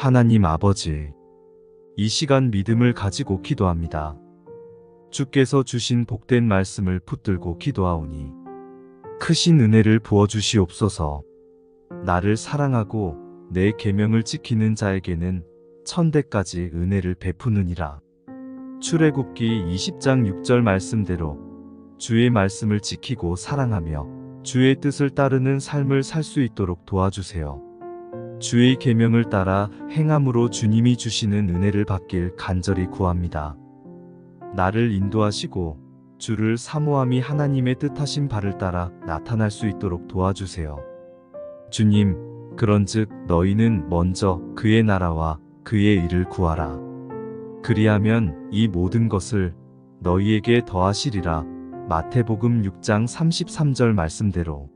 하나님 아버지, 이 시간 믿음을 가지고 기도합니다. 주께서 주신 복된 말씀을 붙들고 기도하오니 크신 은혜를 부어주시옵소서. 나를 사랑하고 내 계명을 지키는 자에게는 천대까지 은혜를 베푸느니라. 출애굽기 20장 6절 말씀대로 주의 말씀을 지키고 사랑하며 주의 뜻을 따르는 삶을 살 수 있도록 도와주세요. 주의 계명을 따라 행함으로 주님이 주시는 은혜를 받길 간절히 구합니다. 나를 인도하시고 주를 사모함이 하나님의 뜻하신 바를 따라 나타날 수 있도록 도와주세요. 주님, 그런즉 너희는 먼저 그의 나라와 그의 일을 구하라. 그리하면 이 모든 것을 너희에게 더하시리라. 마태복음 6장 33절 말씀대로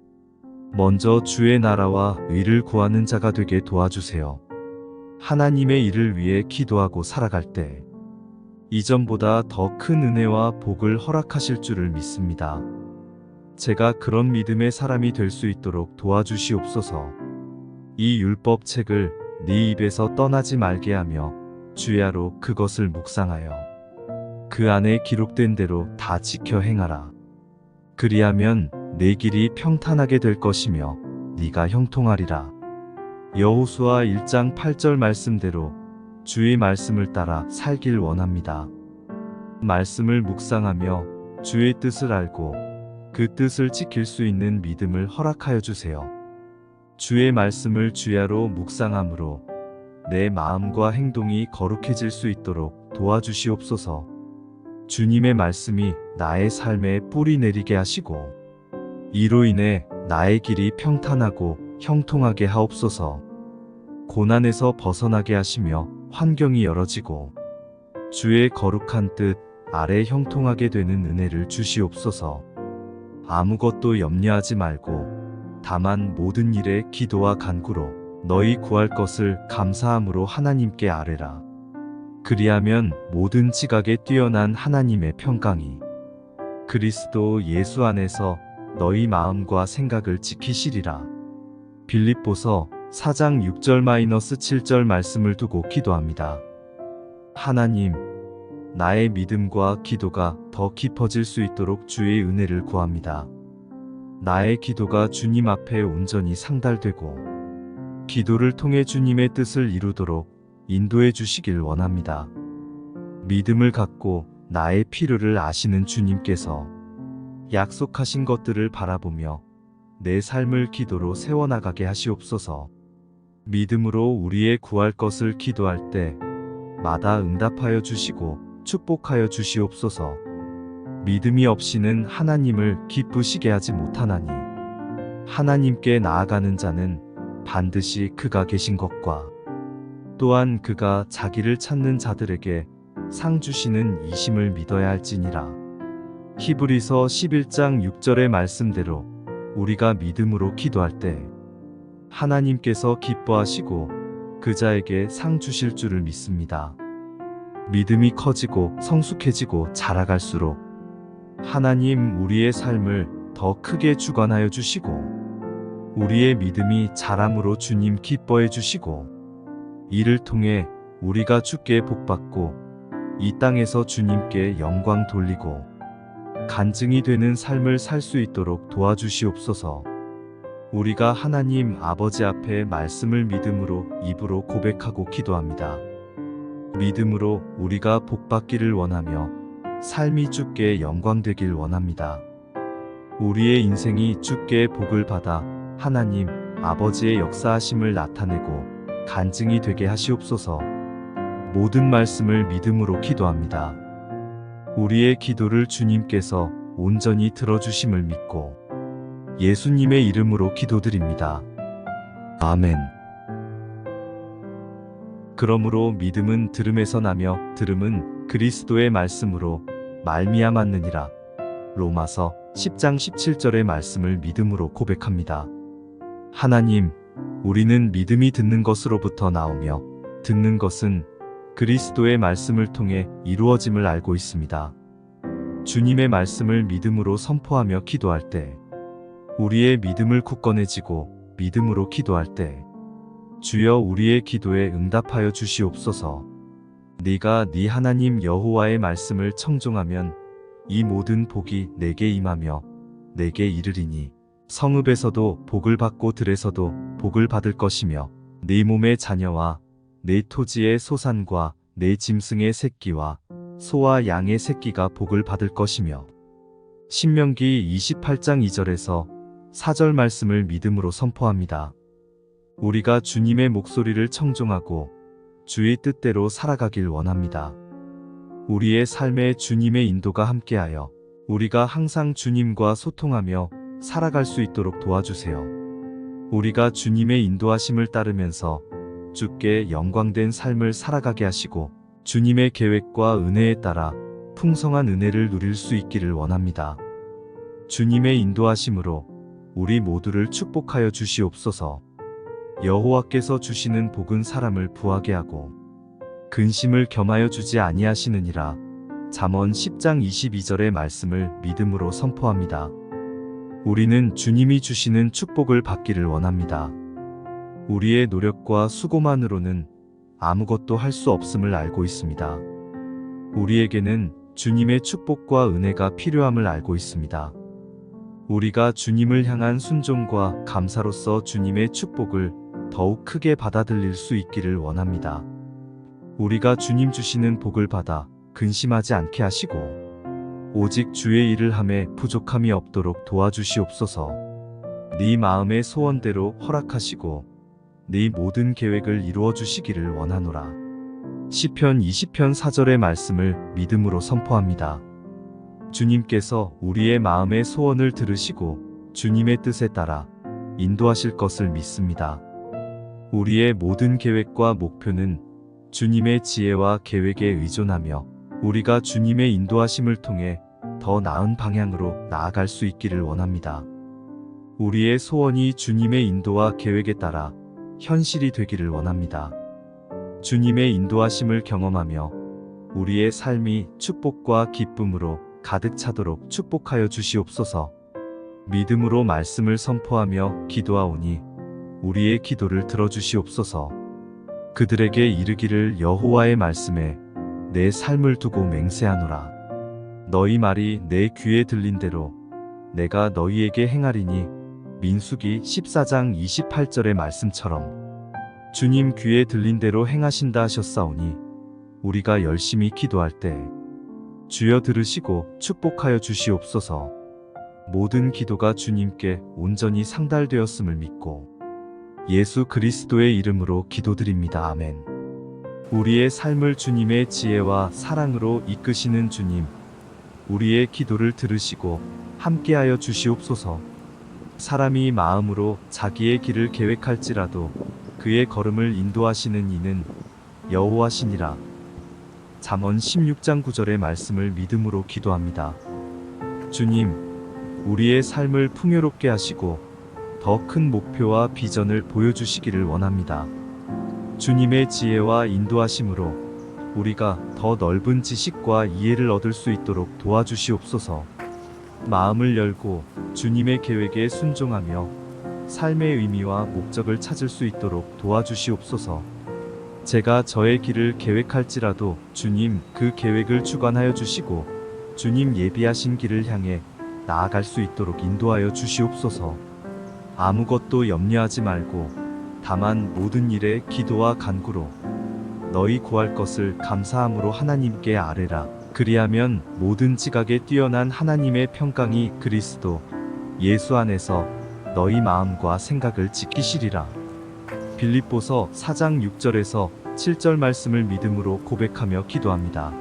먼저 주의 나라와 의를 구하는 자가 되게 도와주세요. 하나님의 일을 위해 기도하고 살아갈 때 이전보다 더 큰 은혜와 복을 허락하실 줄을 믿습니다. 제가 그런 믿음의 사람이 될 수 있도록 도와주시옵소서. 이 율법책을 네 입에서 떠나지 말게 하며 주야로 그것을 묵상하여 그 안에 기록된 대로 다 지켜 행하라. 그리하면 내 길이 평탄하게 될 것이며 네가 형통하리라. 여호수아 1장 8절 말씀대로 주의 말씀을 따라 살길 원합니다. 말씀을 묵상하며 주의 뜻을 알고 그 뜻을 지킬 수 있는 믿음을 허락하여 주세요. 주의 말씀을 주야로 묵상함으로 내 마음과 행동이 거룩해질 수 있도록 도와주시옵소서. 주님의 말씀이 나의 삶에 뿌리 내리게 하시고 이로 인해 나의 길이 평탄하고 형통하게 하옵소서. 고난에서 벗어나게 하시며 환경이 열어지고 주의 거룩한 뜻 아래 형통하게 되는 은혜를 주시옵소서. 아무것도 염려하지 말고 다만 모든 일에 기도와 간구로 너희 구할 것을 감사함으로 하나님께 아뢰라. 그리하면 모든 지각에 뛰어난 하나님의 평강이 그리스도 예수 안에서 너희 마음과 생각을 지키시리라. 빌립보서 4장 6절-7절 말씀을 두고 기도합니다. 하나님, 나의 믿음과 기도가 더 깊어질 수 있도록 주의 은혜를 구합니다. 나의 기도가 주님 앞에 온전히 상달되고 기도를 통해 주님의 뜻을 이루도록 인도해 주시길 원합니다. 믿음을 갖고 나의 필요를 아시는 주님께서 약속하신 것들을 바라보며 내 삶을 기도로 세워나가게 하시옵소서. 믿음으로 우리의 구할 것을 기도할 때 마다 응답하여 주시고 축복하여 주시옵소서. 믿음이 없이는 하나님을 기쁘시게 하지 못하나니 하나님께 나아가는 자는 반드시 그가 계신 것과 또한 그가 자기를 찾는 자들에게 상 주시는 이심을 믿어야 할지니라. 히브리서 11장 6절의 말씀대로 우리가 믿음으로 기도할 때 하나님께서 기뻐하시고 그 자에게 상 주실 줄을 믿습니다. 믿음이 커지고 성숙해지고 자라갈수록 하나님 우리의 삶을 더 크게 주관하여 주시고 우리의 믿음이 자람으로 주님 기뻐해 주시고 이를 통해 우리가 주께 복받고 이 땅에서 주님께 영광 돌리고 간증이 되는 삶을 살 수 있도록 도와주시옵소서. 우리가 하나님 아버지 앞에 말씀을 믿음으로 입으로 고백하고 기도합니다. 믿음으로 우리가 복받기를 원하며 삶이 주께 영광되길 원합니다. 우리의 인생이 주께 복을 받아 하나님 아버지의 역사하심을 나타내고 간증이 되게 하시옵소서. 모든 말씀을 믿음으로 기도합니다. 우리의 기도를 주님께서 온전히 들어주심을 믿고 예수님의 이름으로 기도드립니다. 아멘. 그러므로 믿음은 들음에서 나며 들음은 그리스도의 말씀으로 말미암았느니라. 로마서 10장 17절의 말씀을 믿음으로 고백합니다. 하나님, 우리는 믿음이 듣는 것으로부터 나오며 듣는 것은 그리스도의 말씀을 통해 이루어짐을 알고 있습니다. 주님의 말씀을 믿음으로 선포하며 기도할 때 우리의 믿음을 굳건해지고 믿음으로 기도할 때 주여 우리의 기도에 응답하여 주시옵소서. 네가 네 하나님 여호와의 말씀을 청종하면 이 모든 복이 내게 임하며 내게 이르리니 성읍에서도 복을 받고 들에서도 복을 받을 것이며 네 몸의 자녀와 네 토지의 소산과 네 짐승의 새끼와 소와 양의 새끼가 복을 받을 것이며 신명기 28장 2절에서 4절 말씀을 믿음으로 선포합니다. 우리가 주님의 목소리를 청종하고 주의 뜻대로 살아가길 원합니다. 우리의 삶에 주님의 인도가 함께하여 우리가 항상 주님과 소통하며 살아갈 수 있도록 도와주세요. 우리가 주님의 인도하심을 따르면서 주께 영광된 삶을 살아가게 하시고 주님의 계획과 은혜에 따라 풍성한 은혜를 누릴 수 있기를 원합니다. 주님의 인도하심으로 우리 모두를 축복하여 주시옵소서. 여호와께서 주시는 복은 사람을 부하게 하고 근심을 겸하여 주지 아니하시느니라. 잠언 10장 22절의 말씀을 믿음으로 선포합니다. 우리는 주님이 주시는 축복을 받기를 원합니다. 우리의 노력과 수고만으로는 아무것도 할 수 없음을 알고 있습니다. 우리에게는 주님의 축복과 은혜가 필요함을 알고 있습니다. 우리가 주님을 향한 순종과 감사로서 주님의 축복을 더욱 크게 받아들일 수 있기를 원합니다. 우리가 주님 주시는 복을 받아 근심하지 않게 하시고 오직 주의 일을 함에 부족함이 없도록 도와주시옵소서. 네 마음의 소원대로 허락하시고 네 모든 계획을 이루어 주시기를 원하노라. 시편 20편 4절의 말씀을 믿음으로 선포합니다. 주님께서 우리의 마음의 소원을 들으시고 주님의 뜻에 따라 인도하실 것을 믿습니다. 우리의 모든 계획과 목표는 주님의 지혜와 계획에 의존하며 우리가 주님의 인도하심을 통해 더 나은 방향으로 나아갈 수 있기를 원합니다. 우리의 소원이 주님의 인도와 계획에 따라 현실이 되기를 원합니다. 주님의 인도하심을 경험하며 우리의 삶이 축복과 기쁨으로 가득 차도록 축복하여 주시옵소서. 믿음으로 말씀을 선포하며 기도하오니 우리의 기도를 들어주시옵소서. 그들에게 이르기를 여호와의 말씀에 내 삶을 두고 맹세하노라. 너희 말이 내 귀에 들린 대로 내가 너희에게 행하리니 민수기 14장 28절의 말씀처럼 주님 귀에 들린 대로 행하신다 하셨사오니 우리가 열심히 기도할 때 주여 들으시고 축복하여 주시옵소서. 모든 기도가 주님께 온전히 상달되었음을 믿고 예수 그리스도의 이름으로 기도드립니다. 아멘. 우리의 삶을 주님의 지혜와 사랑으로 이끄시는 주님, 우리의 기도를 들으시고 함께하여 주시옵소서. 사람이 마음으로 자기의 길을 계획할지라도 그의 걸음을 인도하시는 이는 여호와시니라. 잠언 16장 9절의 말씀을 믿음으로 기도합니다. 주님, 우리의 삶을 풍요롭게 하시고 더 큰 목표와 비전을 보여주시기를 원합니다. 주님의 지혜와 인도하심으로 우리가 더 넓은 지식과 이해를 얻을 수 있도록 도와주시옵소서. 마음을 열고 주님의 계획에 순종하며 삶의 의미와 목적을 찾을 수 있도록 도와주시옵소서. 제가 저의 길을 계획할지라도 주님 그 계획을 주관하여 주시고 주님 예비하신 길을 향해 나아갈 수 있도록 인도하여 주시옵소서. 아무것도 염려하지 말고 다만 모든 일에 기도와 간구로 너희 구할 것을 감사함으로 하나님께 아뢰라. 그리하면 모든 지각에 뛰어난 하나님의 평강이 그리스도 예수 안에서 너희 마음과 생각을 지키시리라. 빌립보서 4장 6절에서 7절 말씀을 믿음으로 고백하며 기도합니다.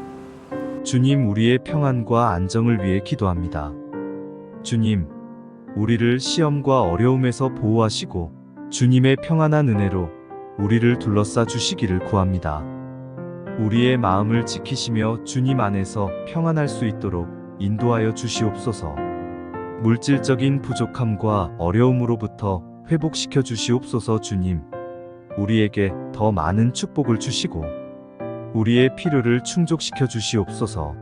주님, 우리의 평안과 안정을 위해 기도합니다. 주님, 우리를 시험과 어려움에서 보호하시고 주님의 평안한 은혜로 우리를 둘러싸 주시기를 구합니다. 우리의 마음을 지키시며 주님 안에서 평안할 수 있도록 인도하여 주시옵소서. 물질적인 부족함과 어려움으로부터 회복시켜 주시옵소서. 주님, 우리에게 더 많은 축복을 주시고 우리의 필요를 충족시켜 주시옵소서.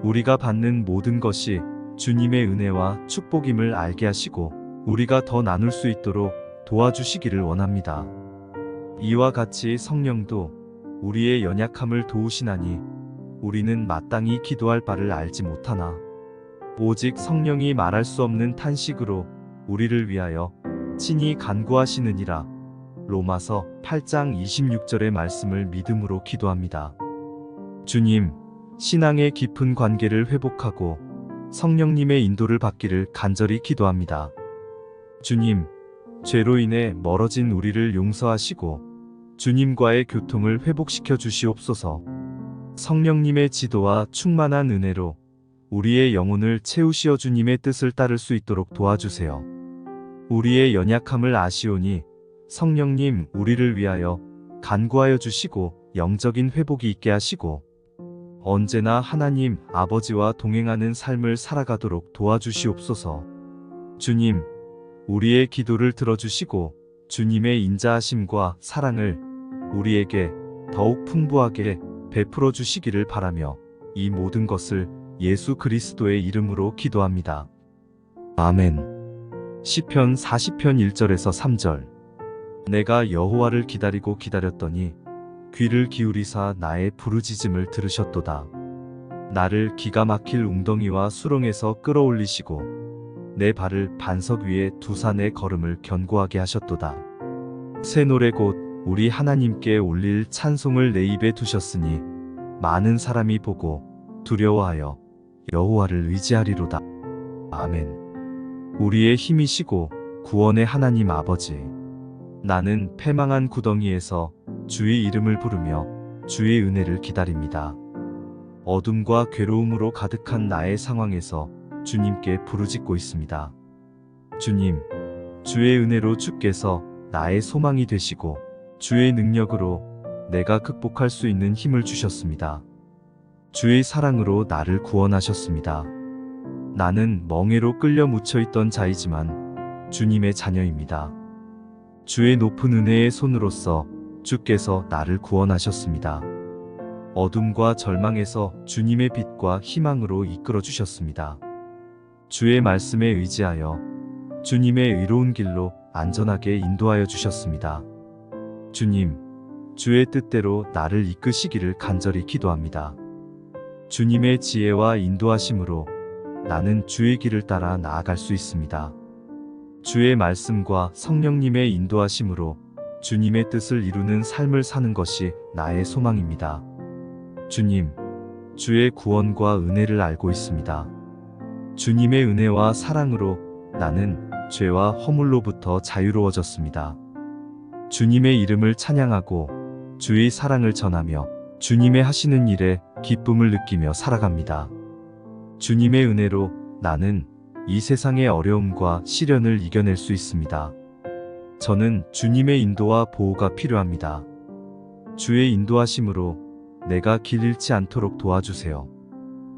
우리가 받는 모든 것이 주님의 은혜와 축복임을 알게 하시고 우리가 더 나눌 수 있도록 도와주시기를 원합니다. 이와 같이 성령도 우리의 연약함을 도우시나니 우리는 마땅히 기도할 바를 알지 못하나 오직 성령이 말할 수 없는 탄식으로 우리를 위하여 친히 간구하시느니라. 로마서 8장 26절의 말씀을 믿음으로 기도합니다. 주님, 신앙의 깊은 관계를 회복하고 성령님의 인도를 받기를 간절히 기도합니다. 주님, 죄로 인해 멀어진 우리를 용서하시고 주님과의 교통을 회복시켜 주시옵소서. 성령님의 지도와 충만한 은혜로 우리의 영혼을 채우시어 주님의 뜻을 따를 수 있도록 도와주세요. 우리의 연약함을 아시오니 성령님 우리를 위하여 간구하여 주시고 영적인 회복이 있게 하시고 언제나 하나님 아버지와 동행하는 삶을 살아가도록 도와주시옵소서. 주님, 우리의 기도를 들어주시고 주님의 인자하심과 사랑을 우리에게 더욱 풍부하게 베풀어 주시기를 바라며 이 모든 것을 예수 그리스도의 이름으로 기도합니다. 아멘. 시편 40편 1절에서 3절. 내가 여호와를 기다리고 기다렸더니 귀를 기울이사 나의 부르짖음을 들으셨도다. 나를 기가 막힐 웅덩이와 수렁에서 끌어올리시고 내 발을 반석 위에 두사 내 걸음을 견고하게 하셨도다. 새 노래 곧 우리 하나님께 올릴 찬송을 내 입에 두셨으니 많은 사람이 보고 두려워하여 여호와를 의지하리로다. 아멘. 우리의 힘이시고 구원의 하나님 아버지, 나는 패망한 구덩이에서 주의 이름을 부르며 주의 은혜를 기다립니다. 어둠과 괴로움으로 가득한 나의 상황에서 주님께 부르짖고 있습니다. 주님, 주의 은혜로 주께서 나의 소망이 되시고 주의 능력으로 내가 극복할 수 있는 힘을 주셨습니다. 주의 사랑으로 나를 구원하셨습니다. 나는 멍에로 끌려 묻혀있던 자이지만 주님의 자녀입니다. 주의 높은 은혜의 손으로서 주께서 나를 구원하셨습니다. 어둠과 절망에서 주님의 빛과 희망으로 이끌어 주셨습니다. 주의 말씀에 의지하여 주님의 의로운 길로 안전하게 인도하여 주셨습니다. 주님, 주의 뜻대로 나를 이끄시기를 간절히 기도합니다. 주님의 지혜와 인도하심으로 나는 주의 길을 따라 나아갈 수 있습니다. 주의 말씀과 성령님의 인도하심으로 주님의 뜻을 이루는 삶을 사는 것이 나의 소망입니다. 주님, 주의 구원과 은혜를 알고 있습니다. 주님의 은혜와 사랑으로 나는 죄와 허물로부터 자유로워졌습니다. 주님의 이름을 찬양하고 주의 사랑을 전하며 주님의 하시는 일에 기쁨을 느끼며 살아갑니다. 주님의 은혜로 나는 이 세상의 어려움과 시련을 이겨낼 수 있습니다. 저는 주님의 인도와 보호가 필요합니다. 주의 인도하심으로 내가 길 잃지 않도록 도와주세요.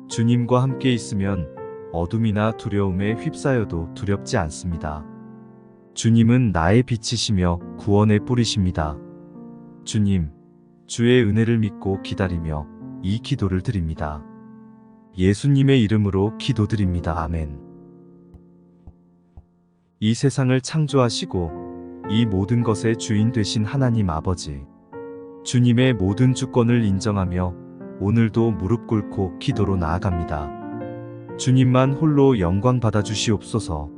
주님과 함께 있으면 어둠이나 두려움에 휩싸여도 두렵지 않습니다. 주님은 나의 빛이시며 구원의 뿌리십니다. 주님, 주의 은혜를 믿고 기다리며 이 기도를 드립니다. 예수님의 이름으로 기도드립니다. 아멘. 이 세상을 창조하시고 이 모든 것의 주인 되신 하나님 아버지, 주님의 모든 주권을 인정하며 오늘도 무릎 꿇고 기도로 나아갑니다. 주님만 홀로 영광 받아 주시옵소서.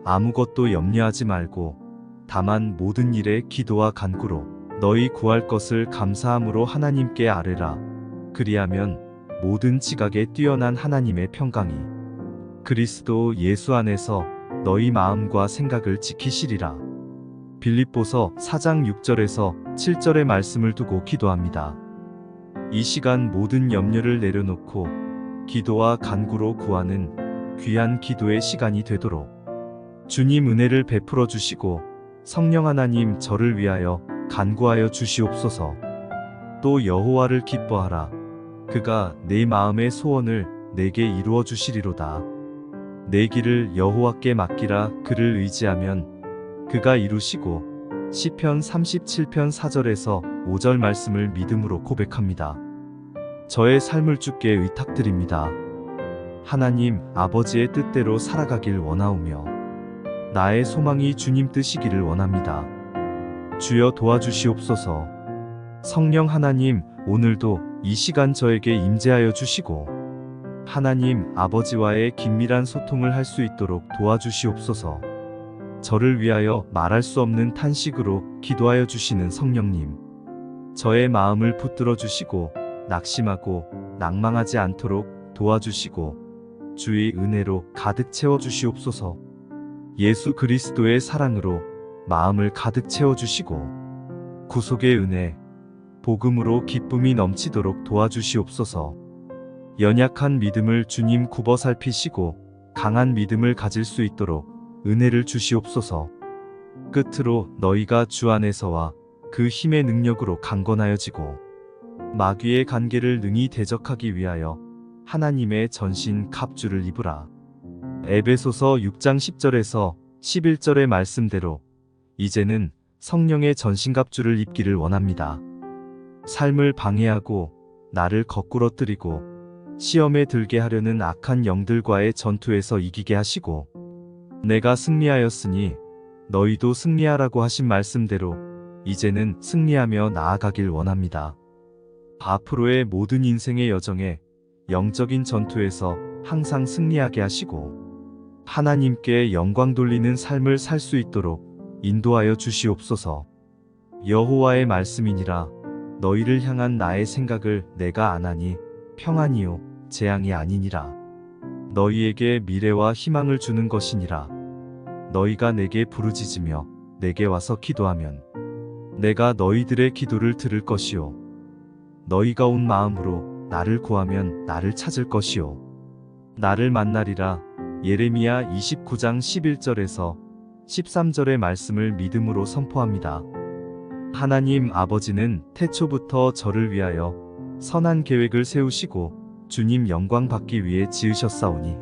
아무것도 염려하지 말고 다만 모든 일에 기도와 간구로 너희 구할 것을 감사함으로 하나님께 아뢰라. 그리하면 모든 지각에 뛰어난 하나님의 평강이 그리스도 예수 안에서 너희 마음과 생각을 지키시리라. 빌립보서 4장 6절에서 7절의 말씀을 두고 기도합니다. 이 시간 모든 염려를 내려놓고 기도와 간구로 구하는 귀한 기도의 시간이 되도록 주님 은혜를 베풀어 주시고 성령 하나님 저를 위하여 간구하여 주시옵소서. 또 여호와를 기뻐하라. 그가 내 마음의 소원을 내게 이루어 주시리로다. 내 길을 여호와께 맡기라. 그를 의지하면 그가 이루시고 시편 37편 4절에서 5절 말씀을 믿음으로 고백합니다. 저의 삶을 주께 의탁드립니다. 하나님 아버지의 뜻대로 살아가길 원하오며 나의 소망이 주님 뜻이기를 원합니다. 주여 도와주시옵소서. 성령 하나님, 오늘도 이 시간 저에게 임재하여 주시고 하나님 아버지와의 긴밀한 소통을 할 수 있도록 도와주시옵소서. 저를 위하여 말할 수 없는 탄식으로 기도하여 주시는 성령님, 저의 마음을 붙들어 주시고 낙심하고 낭망하지 않도록 도와주시고 주의 은혜로 가득 채워 주시옵소서. 예수 그리스도의 사랑으로 마음을 가득 채워 주시고 구속의 은혜, 복음으로 기쁨이 넘치도록 도와주시옵소서. 연약한 믿음을 주님 굽어 살피시고 강한 믿음을 가질 수 있도록 은혜를 주시옵소서. 끝으로 너희가 주 안에서와 그 힘의 능력으로 강건하여지고 마귀의 관계를 능히 대적하기 위하여 하나님의 전신 갑주를 입으라. 에베소서 6장 10절에서 11절의 말씀대로 이제는 성령의 전신갑주를 입기를 원합니다. 삶을 방해하고 나를 거꾸러뜨리고 시험에 들게 하려는 악한 영들과의 전투에서 이기게 하시고 내가 승리하였으니 너희도 승리하라고 하신 말씀대로 이제는 승리하며 나아가길 원합니다. 앞으로의 모든 인생의 여정에 영적인 전투에서 항상 승리하게 하시고 하나님께 영광 돌리는 삶을 살 수 있도록 인도하여 주시옵소서. 여호와의 말씀이니라. 너희를 향한 나의 생각을 내가 아나니 평안이요 재앙이 아니니라. 너희에게 미래와 희망을 주는 것이니라. 너희가 내게 부르짖으며 내게 와서 기도하면 내가 너희들의 기도를 들을 것이요 너희가 온 마음으로 나를 구하면 나를 찾을 것이요 나를 만나리라. 예레미야 29장 11절에서 13절의 말씀을 믿음으로 선포합니다. 하나님 아버지는 태초부터 저를 위하여 선한 계획을 세우시고 주님 영광 받기 위해 지으셨사오니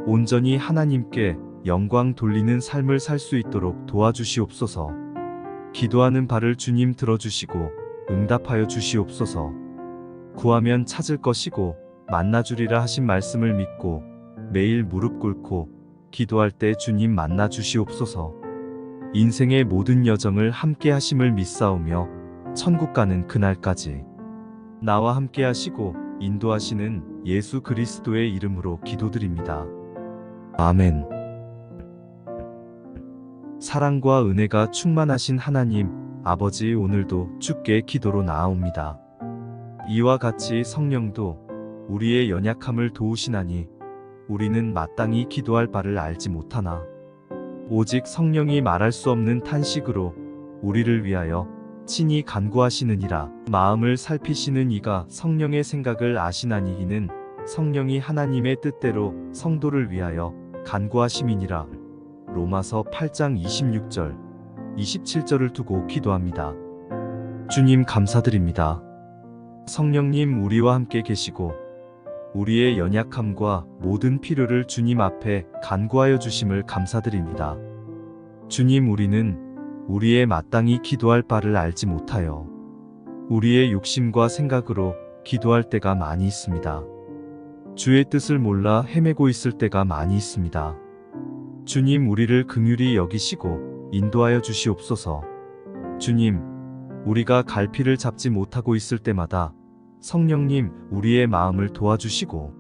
온전히 하나님께 영광 돌리는 삶을 살 수 있도록 도와주시옵소서. 기도하는 바를 주님 들어주시고 응답하여 주시옵소서. 구하면 찾을 것이고 만나주리라 하신 말씀을 믿고 매일 무릎 꿇고 기도할 때 주님 만나 주시옵소서. 인생의 모든 여정을 함께 하심을 믿사오며 천국 가는 그날까지 나와 함께 하시고 인도하시는 예수 그리스도의 이름으로 기도드립니다. 아멘. 사랑과 은혜가 충만하신 하나님 아버지, 오늘도 주께 기도로 나아옵니다. 이와 같이 성령도 우리의 연약함을 도우시나니 우리는 마땅히 기도할 바를 알지 못하나 오직 성령이 말할 수 없는 탄식으로 우리를 위하여 친히 간구하시느니라. 마음을 살피시는 이가 성령의 생각을 아시나니 이는 성령이 하나님의 뜻대로 성도를 위하여 간구하심이니라. 로마서 8장 26절, 27절을 두고 기도합니다. 주님 감사드립니다. 성령님 우리와 함께 계시고 우리의 연약함과 모든 필요를 주님 앞에 간구하여 주심을 감사드립니다. 주님, 우리는 우리의 마땅히 기도할 바를 알지 못하여 우리의 욕심과 생각으로 기도할 때가 많이 있습니다. 주의 뜻을 몰라 헤매고 있을 때가 많이 있습니다. 주님, 우리를 긍휼히 여기시고 인도하여 주시옵소서. 주님, 우리가 갈피를 잡지 못하고 있을 때마다 성령님 우리의 마음을 도와주시고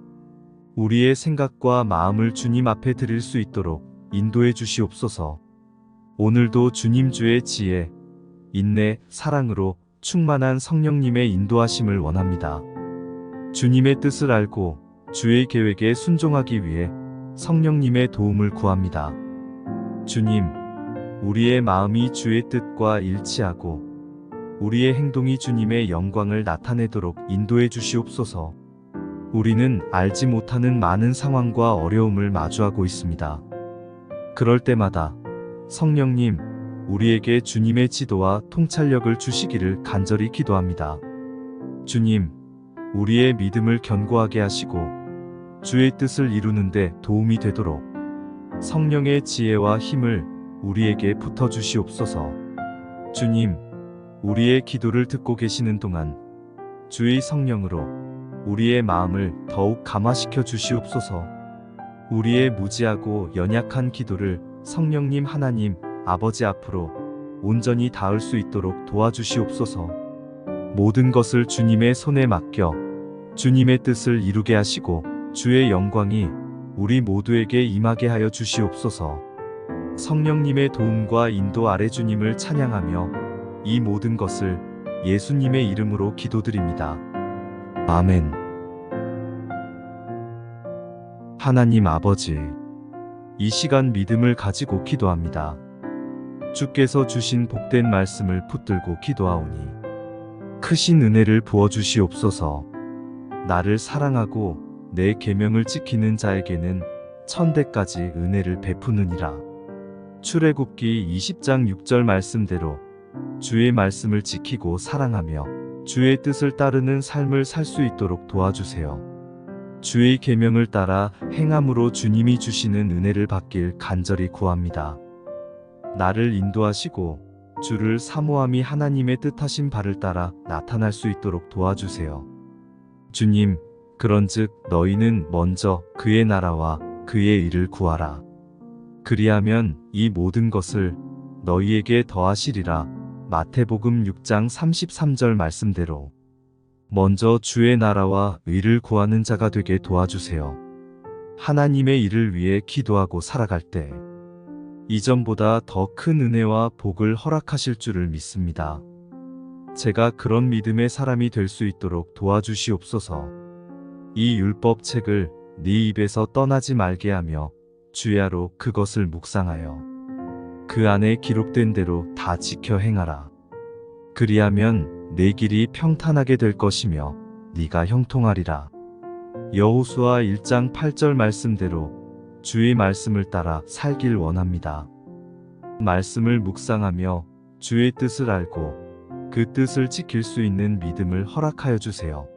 우리의 생각과 마음을 주님 앞에 드릴 수 있도록 인도해 주시옵소서. 오늘도 주님 주의 지혜, 인내, 사랑으로 충만한 성령님의 인도하심을 원합니다. 주님의 뜻을 알고 주의 계획에 순종하기 위해 성령님의 도움을 구합니다. 주님, 우리의 마음이 주의 뜻과 일치하고 우리의 행동이 주님의 영광을 나타내도록 인도해 주시옵소서. 우리는 알지 못하는 많은 상황과 어려움을 마주하고 있습니다. 그럴 때마다 성령님, 우리에게 주님의 지도와 통찰력을 주시기를 간절히 기도합니다. 주님, 우리의 믿음을 견고하게 하시고 주의 뜻을 이루는데 도움이 되도록 성령의 지혜와 힘을 우리에게 붙어 주시옵소서. 주님, 우리의 기도를 듣고 계시는 동안 주의 성령으로 우리의 마음을 더욱 감화시켜 주시옵소서. 우리의 무지하고 연약한 기도를 성령님 하나님 아버지 앞으로 온전히 닿을 수 있도록 도와주시옵소서. 모든 것을 주님의 손에 맡겨 주님의 뜻을 이루게 하시고 주의 영광이 우리 모두에게 임하게 하여 주시옵소서. 성령님의 도움과 인도 아래 주님을 찬양하며 이 모든 것을 예수님의 이름으로 기도드립니다. 아멘. 하나님 아버지, 이 시간 믿음을 가지고 기도합니다. 주께서 주신 복된 말씀을 붙들고 기도하오니 크신 은혜를 부어주시옵소서. 나를 사랑하고 내 계명을 지키는 자에게는 천대까지 은혜를 베푸느니라. 출애굽기 20장 6절 말씀대로 주의 말씀을 지키고 사랑하며 주의 뜻을 따르는 삶을 살 수 있도록 도와주세요. 주의 계명을 따라 행함으로 주님이 주시는 은혜를 받길 간절히 구합니다. 나를 인도하시고 주를 사모함이 하나님의 뜻하신 바를 따라 나타날 수 있도록 도와주세요. 주님, 그런즉 너희는 먼저 그의 나라와 그의 일을 구하라. 그리하면 이 모든 것을 너희에게 더하시리라. 마태복음 6장 33절 말씀대로 먼저 주의 나라와 의를 구하는 자가 되게 도와주세요. 하나님의 일을 위해 기도하고 살아갈 때 이전보다 더 큰 은혜와 복을 허락하실 줄을 믿습니다. 제가 그런 믿음의 사람이 될 수 있도록 도와주시옵소서. 이 율법책을 네 입에서 떠나지 말게 하며 주야로 그것을 묵상하여 그 안에 기록된 대로 다 지켜 행하라. 그리하면 내 길이 평탄하게 될 것이며 네가 형통하리라. 여호수아 1장 8절 말씀대로 주의 말씀을 따라 살길 원합니다. 말씀을 묵상하며 주의 뜻을 알고 그 뜻을 지킬 수 있는 믿음을 허락하여 주세요.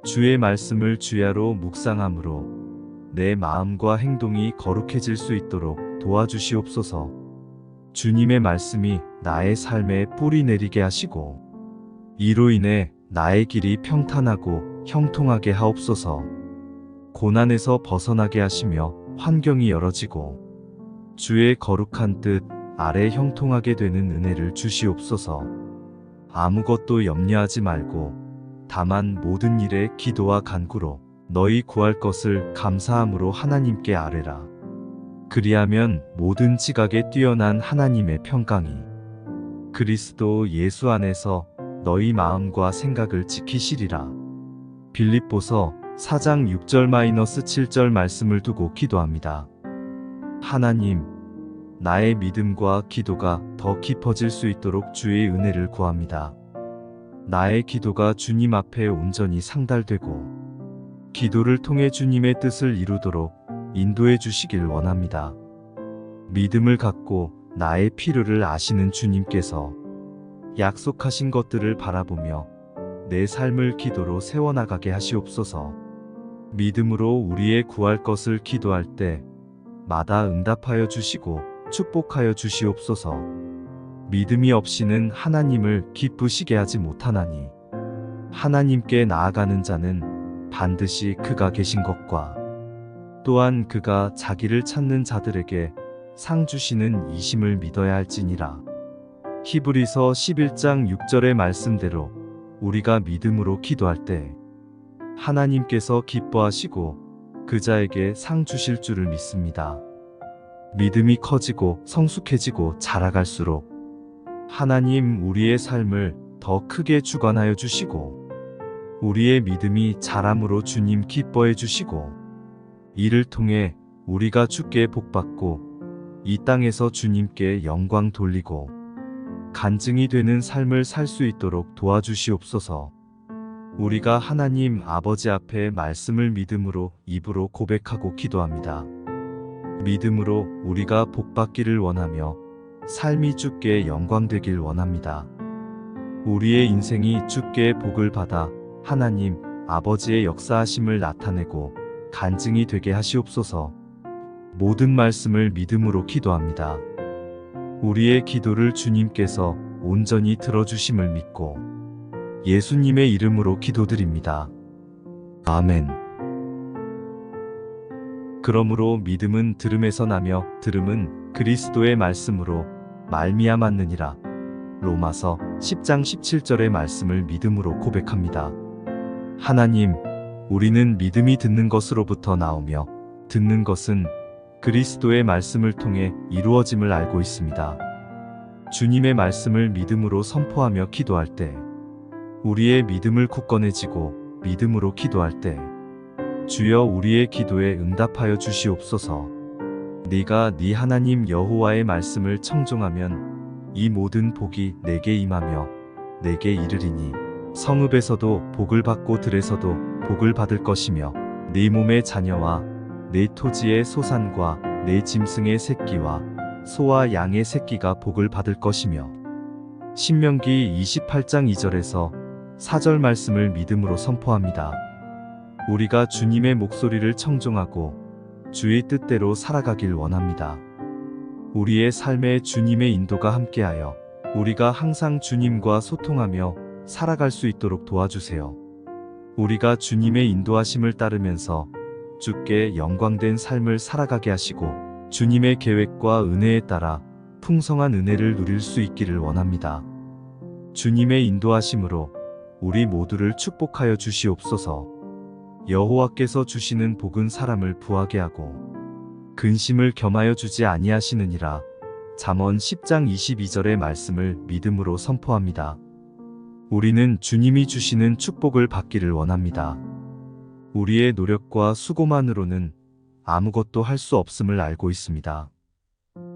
주의 말씀을 주야로 묵상함으로 내 마음과 행동이 거룩해질 수 있도록 도와주시옵소서. 주님의 말씀이 나의 삶에 뿌리 내리게 하시고 이로 인해 나의 길이 평탄하고 형통하게 하옵소서. 고난에서 벗어나게 하시며 환경이 열어지고 주의 거룩한 뜻 아래 형통하게 되는 은혜를 주시옵소서. 아무것도 염려하지 말고 다만 모든 일에 기도와 간구로 너희 구할 것을 감사함으로 하나님께 아뢰라. 그리하면 모든 지각에 뛰어난 하나님의 평강이 그리스도 예수 안에서 너희 마음과 생각을 지키시리라. 빌립보서 4장 6절-7절 말씀을 두고 기도합니다. 하나님, 나의 믿음과 기도가 더 깊어질 수 있도록 주의 은혜를 구합니다. 나의 기도가 주님 앞에 온전히 상달되고 기도를 통해 주님의 뜻을 이루도록 인도해 주시길 원합니다. 믿음을 갖고 나의 필요를 아시는 주님께서 약속하신 것들을 바라보며 내 삶을 기도로 세워나가게 하시옵소서. 믿음으로 우리의 구할 것을 기도할 때 마다 응답하여 주시고 축복하여 주시옵소서. 믿음이 없이는 하나님을 기쁘시게 하지 못하나니 하나님께 나아가는 자는 반드시 그가 계신 것과 또한 그가 자기를 찾는 자들에게 상 주시는 이심을 믿어야 할지니라. 히브리서 11장 6절의 말씀대로 우리가 믿음으로 기도할 때 하나님께서 기뻐하시고 그 자에게 상 주실 줄을 믿습니다. 믿음이 커지고 성숙해지고 자라갈수록 하나님 우리의 삶을 더 크게 주관하여 주시고 우리의 믿음이 자람으로 주님 기뻐해 주시고 이를 통해 우리가 주께 복받고 이 땅에서 주님께 영광 돌리고 간증이 되는 삶을 살 수 있도록 도와주시옵소서. 우리가 하나님 아버지 앞에 말씀을 믿음으로 입으로 고백하고 기도합니다. 믿음으로 우리가 복받기를 원하며 삶이 주께 영광되길 원합니다. 우리의 인생이 주께 복을 받아 하나님 아버지의 역사하심을 나타내고 간증이 되게 하시옵소서. 모든 말씀을 믿음으로 기도합니다. 우리의 기도를 주님께서 온전히 들어주심을 믿고 예수님의 이름으로 기도드립니다. 아멘. 그러므로 믿음은 들음에서 나며 들음은 그리스도의 말씀으로 말미암았느니라. 로마서 10장 17절의 말씀을 믿음으로 고백합니다. 하나님, 우리는 믿음이 듣는 것으로부터 나오며 듣는 것은 그리스도의 말씀을 통해 이루어짐을 알고 있습니다. 주님의 말씀을 믿음으로 선포하며 기도할 때, 우리의 믿음을 굳건해지고 믿음으로 기도할 때, 주여 우리의 기도에 응답하여 주시옵소서. 네가 네 하나님 여호와의 말씀을 청종하면 이 모든 복이 내게 임하며 내게 이르리니 성읍에서도 복을 받고 들에서도 복을 받을 것이며 네 몸의 자녀와 네 토지의 소산과 네 짐승의 새끼와 소와 양의 새끼가 복을 받을 것이며 신명기 28장 2절에서 4절 말씀을 믿음으로 선포합니다. 우리가 주님의 목소리를 청종하고 주의 뜻대로 살아가길 원합니다. 우리의 삶에 주님의 인도가 함께하여 우리가 항상 주님과 소통하며 살아갈 수 있도록 도와주세요. 우리가 주님의 인도하심을 따르면서 주께 영광된 삶을 살아가게 하시고 주님의 계획과 은혜에 따라 풍성한 은혜를 누릴 수 있기를 원합니다. 주님의 인도하심으로 우리 모두를 축복하여 주시옵소서. 여호와께서 주시는 복은 사람을 부하게 하고 근심을 겸하여 주지 아니하시느니라. 잠언 10장 22절의 말씀을 믿음으로 선포합니다. 우리는 주님이 주시는 축복을 받기를 원합니다. 우리의 노력과 수고만으로는 아무것도 할 수 없음을 알고 있습니다.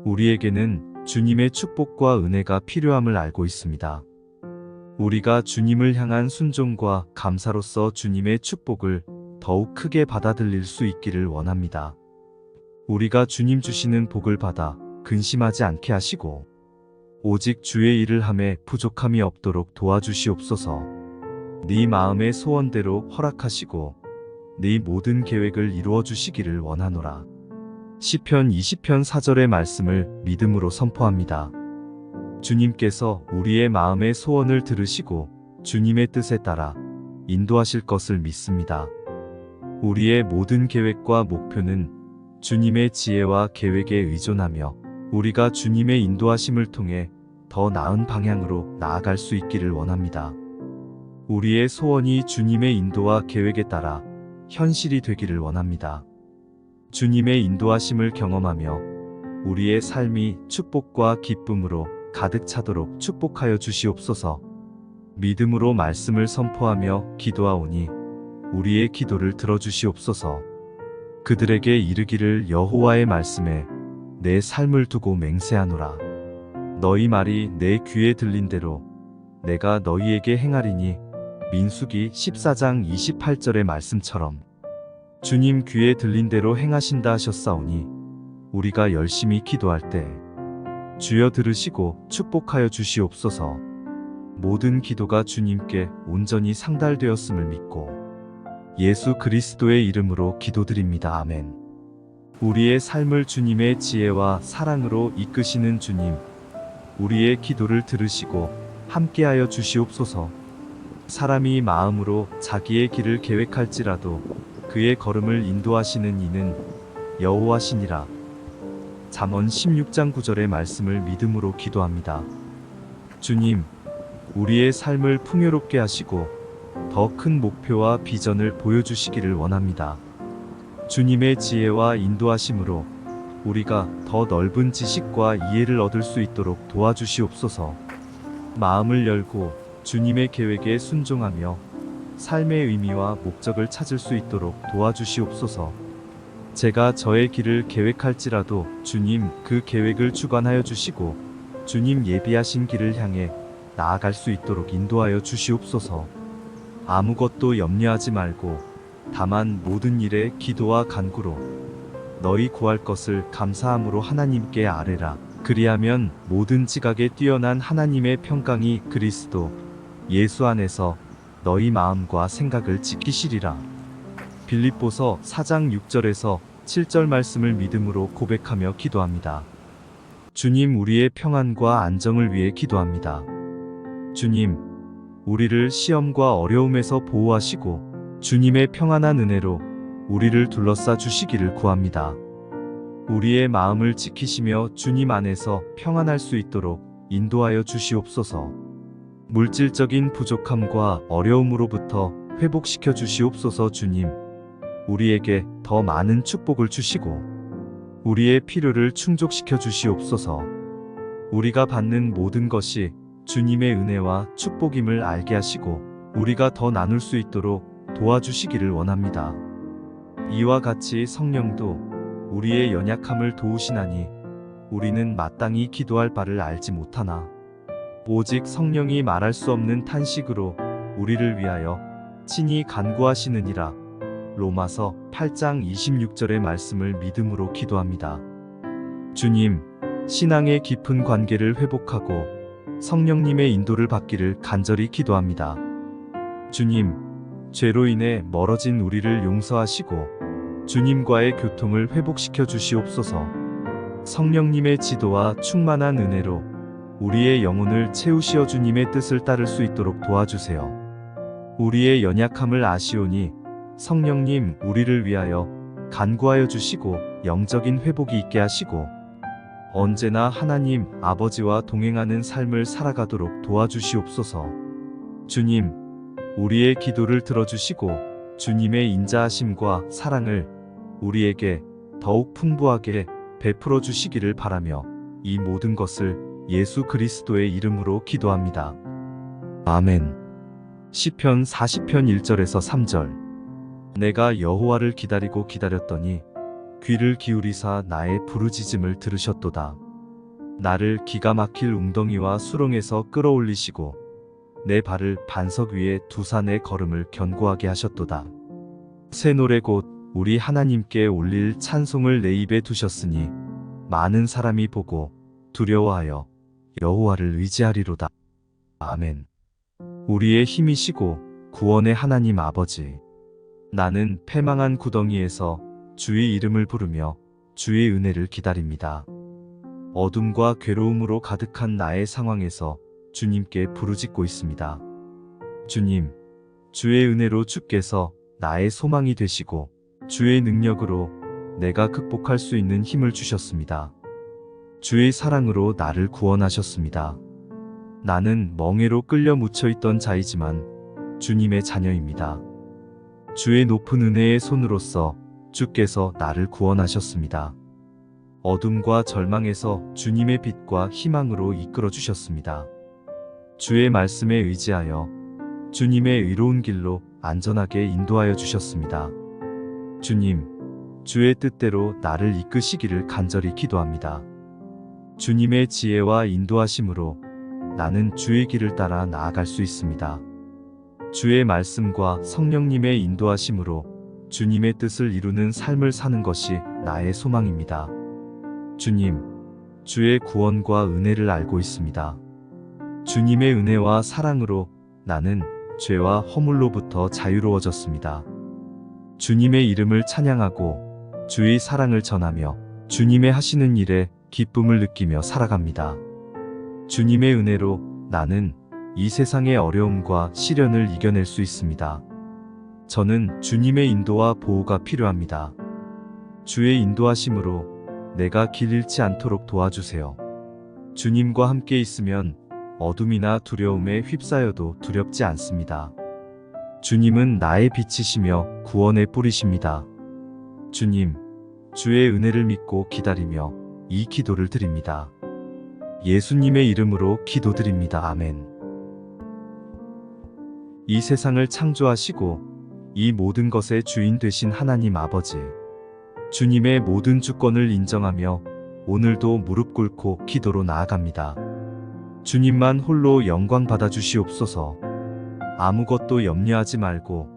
우리에게는 주님의 축복과 은혜가 필요함을 알고 있습니다. 우리가 주님을 향한 순종과 감사로서 주님의 축복을 더욱 크게 받아들일 수 있기를 원합니다. 우리가 주님 주시는 복을 받아 근심하지 않게 하시고 오직 주의 일을 함에 부족함이 없도록 도와주시옵소서. 네 마음의 소원대로 허락하시고 네 모든 계획을 이루어 주시기를 원하노라. 시편 20편 4절의 말씀을 믿음으로 선포합니다. 주님께서 우리의 마음의 소원을 들으시고 주님의 뜻에 따라 인도하실 것을 믿습니다. 우리의 모든 계획과 목표는 주님의 지혜와 계획에 의존하며 우리가 주님의 인도하심을 통해 더 나은 방향으로 나아갈 수 있기를 원합니다. 우리의 소원이 주님의 인도와 계획에 따라 현실이 되기를 원합니다. 주님의 인도하심을 경험하며 우리의 삶이 축복과 기쁨으로 가득 차도록 축복하여 주시옵소서. 믿음으로 말씀을 선포하며 기도하오니 우리의 기도를 들어주시옵소서. 그들에게 이르기를 여호와의 말씀에 내 삶을 두고 맹세하노라. 너희 말이 내 귀에 들린 대로 내가 너희에게 행하리니 민수기 14장 28절의 말씀처럼 주님 귀에 들린 대로 행하신다 하셨사오니 우리가 열심히 기도할 때 주여 들으시고 축복하여 주시옵소서. 모든 기도가 주님께 온전히 상달되었음을 믿고 예수 그리스도의 이름으로 기도드립니다. 아멘. 우리의 삶을 주님의 지혜와 사랑으로 이끄시는 주님, 우리의 기도를 들으시고 함께하여 주시옵소서. 사람이 마음으로 자기의 길을 계획할지라도 그의 걸음을 인도하시는 이는 여호와시니라. 잠언 16장 9절의 말씀을 믿음으로 기도합니다. 주님, 우리의 삶을 풍요롭게 하시고 더 큰 목표와 비전을 보여주시기를 원합니다. 주님의 지혜와 인도하심으로 우리가 더 넓은 지식과 이해를 얻을 수 있도록 도와주시옵소서. 마음을 열고 주님의 계획에 순종하며 삶의 의미와 목적을 찾을 수 있도록 도와주시옵소서. 제가 저의 길을 계획할지라도 주님 그 계획을 주관하여 주시고 주님 예비하신 길을 향해 나아갈 수 있도록 인도하여 주시옵소서. 아무것도 염려하지 말고 다만 모든 일에 기도와 간구로 너희 구할 것을 감사함으로 하나님께 아뢰라. 그리하면 모든 지각에 뛰어난 하나님의 평강이 그리스도 예수 안에서 너희 마음과 생각을 지키시리라. 빌립보서 4장 6절에서 7절 말씀을 믿음으로 고백하며 기도합니다. 주님, 우리의 평안과 안정을 위해 기도합니다. 주님, 우리를 시험과 어려움에서 보호하시고 주님의 평안한 은혜로 우리를 둘러싸 주시기를 구합니다. 우리의 마음을 지키시며 주님 안에서 평안할 수 있도록 인도하여 주시옵소서. 물질적인 부족함과 어려움으로부터 회복시켜 주시옵소서. 주님, 우리에게 더 많은 축복을 주시고 우리의 필요를 충족시켜 주시옵소서. 우리가 받는 모든 것이 주님의 은혜와 축복임을 알게 하시고 우리가 더 나눌 수 있도록 도와주시기를 원합니다. 이와 같이 성령도 우리의 연약함을 도우시나니 우리는 마땅히 기도할 바를 알지 못하나 오직 성령이 말할 수 없는 탄식으로 우리를 위하여 친히 간구하시느니라. 로마서 8장 26절의 말씀을 믿음으로 기도합니다. 주님, 신앙의 깊은 관계를 회복하고 성령님의 인도를 받기를 간절히 기도합니다. 주님, 죄로 인해 멀어진 우리를 용서하시고 주님과의 교통을 회복시켜 주시옵소서. 성령님의 지도와 충만한 은혜로 우리의 영혼을 채우시어 주님의 뜻을 따를 수 있도록 도와주세요. 우리의 연약함을 아시오니 성령님, 우리를 위하여 간구하여 주시고 영적인 회복이 있게 하시고 언제나 하나님 아버지와 동행하는 삶을 살아가도록 도와주시옵소서. 주님, 우리의 기도를 들어주시고 주님의 인자하심과 사랑을 우리에게 더욱 풍부하게 베풀어 주시기를 바라며 이 모든 것을 예수 그리스도의 이름으로 기도합니다. 아멘. 시편 40편 1절에서 3절. 내가 여호와를 기다리고 기다렸더니 귀를 기울이사 나의 부르짖음을 들으셨도다. 나를 기가 막힐 웅덩이와 수렁에서 끌어올리시고 내 발을 반석 위에 두사 내 걸음을 견고하게 하셨도다. 새 노래 곧 우리 하나님께 올릴 찬송을 내 입에 두셨으니 많은 사람이 보고 두려워하여 여호와를 의지하리로다. 아멘. 우리의 힘이시고 구원의 하나님 아버지, 나는 패망한 구덩이에서 주의 이름을 부르며 주의 은혜를 기다립니다. 어둠과 괴로움으로 가득한 나의 상황에서 주님께 부르짖고 있습니다. 주님, 주의 은혜로 주께서 나의 소망이 되시고 주의 능력으로 내가 극복할 수 있는 힘을 주셨습니다. 주의 사랑으로 나를 구원하셨습니다. 나는 멍에로 끌려 묻혀있던 자이지만 주님의 자녀입니다. 주의 높은 은혜의 손으로서 주께서 나를 구원하셨습니다. 어둠과 절망에서 주님의 빛과 희망으로 이끌어 주셨습니다. 주의 말씀에 의지하여 주님의 의로운 길로 안전하게 인도하여 주셨습니다. 주님, 주의 뜻대로 나를 이끄시기를 간절히 기도합니다. 주님의 지혜와 인도하심으로 나는 주의 길을 따라 나아갈 수 있습니다. 주의 말씀과 성령님의 인도하심으로 주님의 뜻을 이루는 삶을 사는 것이 나의 소망입니다. 주님, 주의 구원과 은혜를 알고 있습니다. 주님의 은혜와 사랑으로 나는 죄와 허물로부터 자유로워졌습니다. 주님의 이름을 찬양하고 주의 사랑을 전하며 주님의 하시는 일에 기쁨을 느끼며 살아갑니다. 주님의 은혜로 나는 이 세상의 어려움과 시련을 이겨낼 수 있습니다. 저는 주님의 인도와 보호가 필요합니다. 주의 인도하심으로 내가 길 잃지 않도록 도와주세요. 주님과 함께 있으면 어둠이나 두려움에 휩싸여도 두렵지 않습니다. 주님은 나의 빛이시며 구원의 뿌리십니다. 주님, 주의 은혜를 믿고 기다리며 이 기도를 드립니다. 예수님의 이름으로 기도드립니다. 아멘. 이 세상을 창조하시고 이 모든 것의 주인 되신 하나님 아버지, 주님의 모든 주권을 인정하며 오늘도 무릎 꿇고 기도로 나아갑니다. 주님만 홀로 영광 받아 주시옵소서. 아무것도 염려하지 말고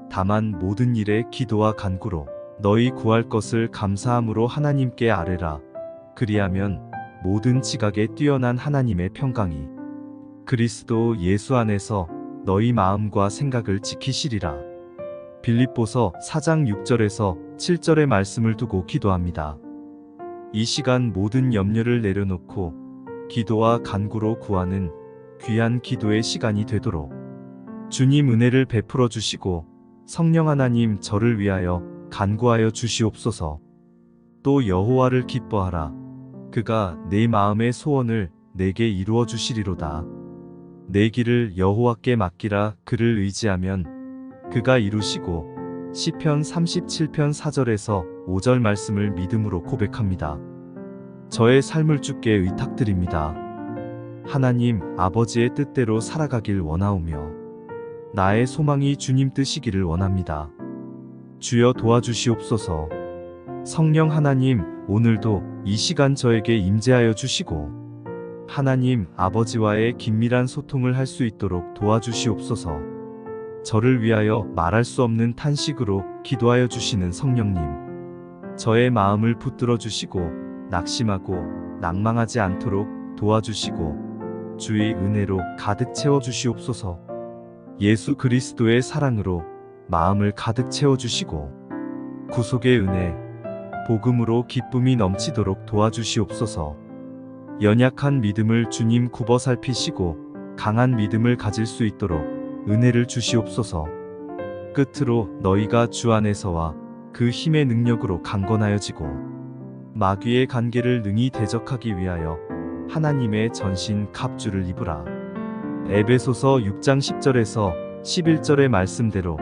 다만 모든 일에 기도와 간구로 너희 구할 것을 감사함으로 하나님께 아뢰라. 그리하면 모든 지각에 뛰어난 하나님의 평강이 그리스도 예수 안에서 너희 마음과 생각을 지키시리라. 빌립보서 4장 6절에서 7절의 말씀을 두고 기도합니다. 이 시간 모든 염려를 내려놓고 기도와 간구로 구하는 귀한 기도의 시간이 되도록 주님 은혜를 베풀어 주시고 성령 하나님 저를 위하여 간구하여 주시옵소서. 또 여호와를 기뻐하라. 그가 내 마음의 소원을 내게 이루어 주시리로다. 내 길을 여호와께 맡기라. 그를 의지하면 그가 이루시고. 시편 37편 4절에서 5절 말씀을 믿음으로 고백합니다. 저의 삶을 주께 의탁드립니다. 하나님 아버지의 뜻대로 살아가길 원하오며 나의 소망이 주님 뜻이기를 원합니다. 주여 도와주시옵소서. 성령 하나님, 오늘도 이 시간 저에게 임재하여 주시고 하나님 아버지와의 긴밀한 소통을 할 수 있도록 도와주시옵소서. 저를 위하여 말할 수 없는 탄식으로 기도하여 주시는 성령님, 저의 마음을 붙들어 주시고 낙심하고 낭망하지 않도록 도와주시고 주의 은혜로 가득 채워 주시옵소서. 예수 그리스도의 사랑으로 마음을 가득 채워 주시고 구속의 은혜, 복음으로 기쁨이 넘치도록 도와주시옵소서. 연약한 믿음을 주님 굽어 살피시고 강한 믿음을 가질 수 있도록 은혜를 주시옵소서. 끝으로 너희가 주 안에서와 그 힘의 능력으로 강건하여지고 마귀의 관계를 능히 대적하기 위하여 하나님의 전신 갑주를 입으라. 에베소서 6장 10절에서 11절의 말씀대로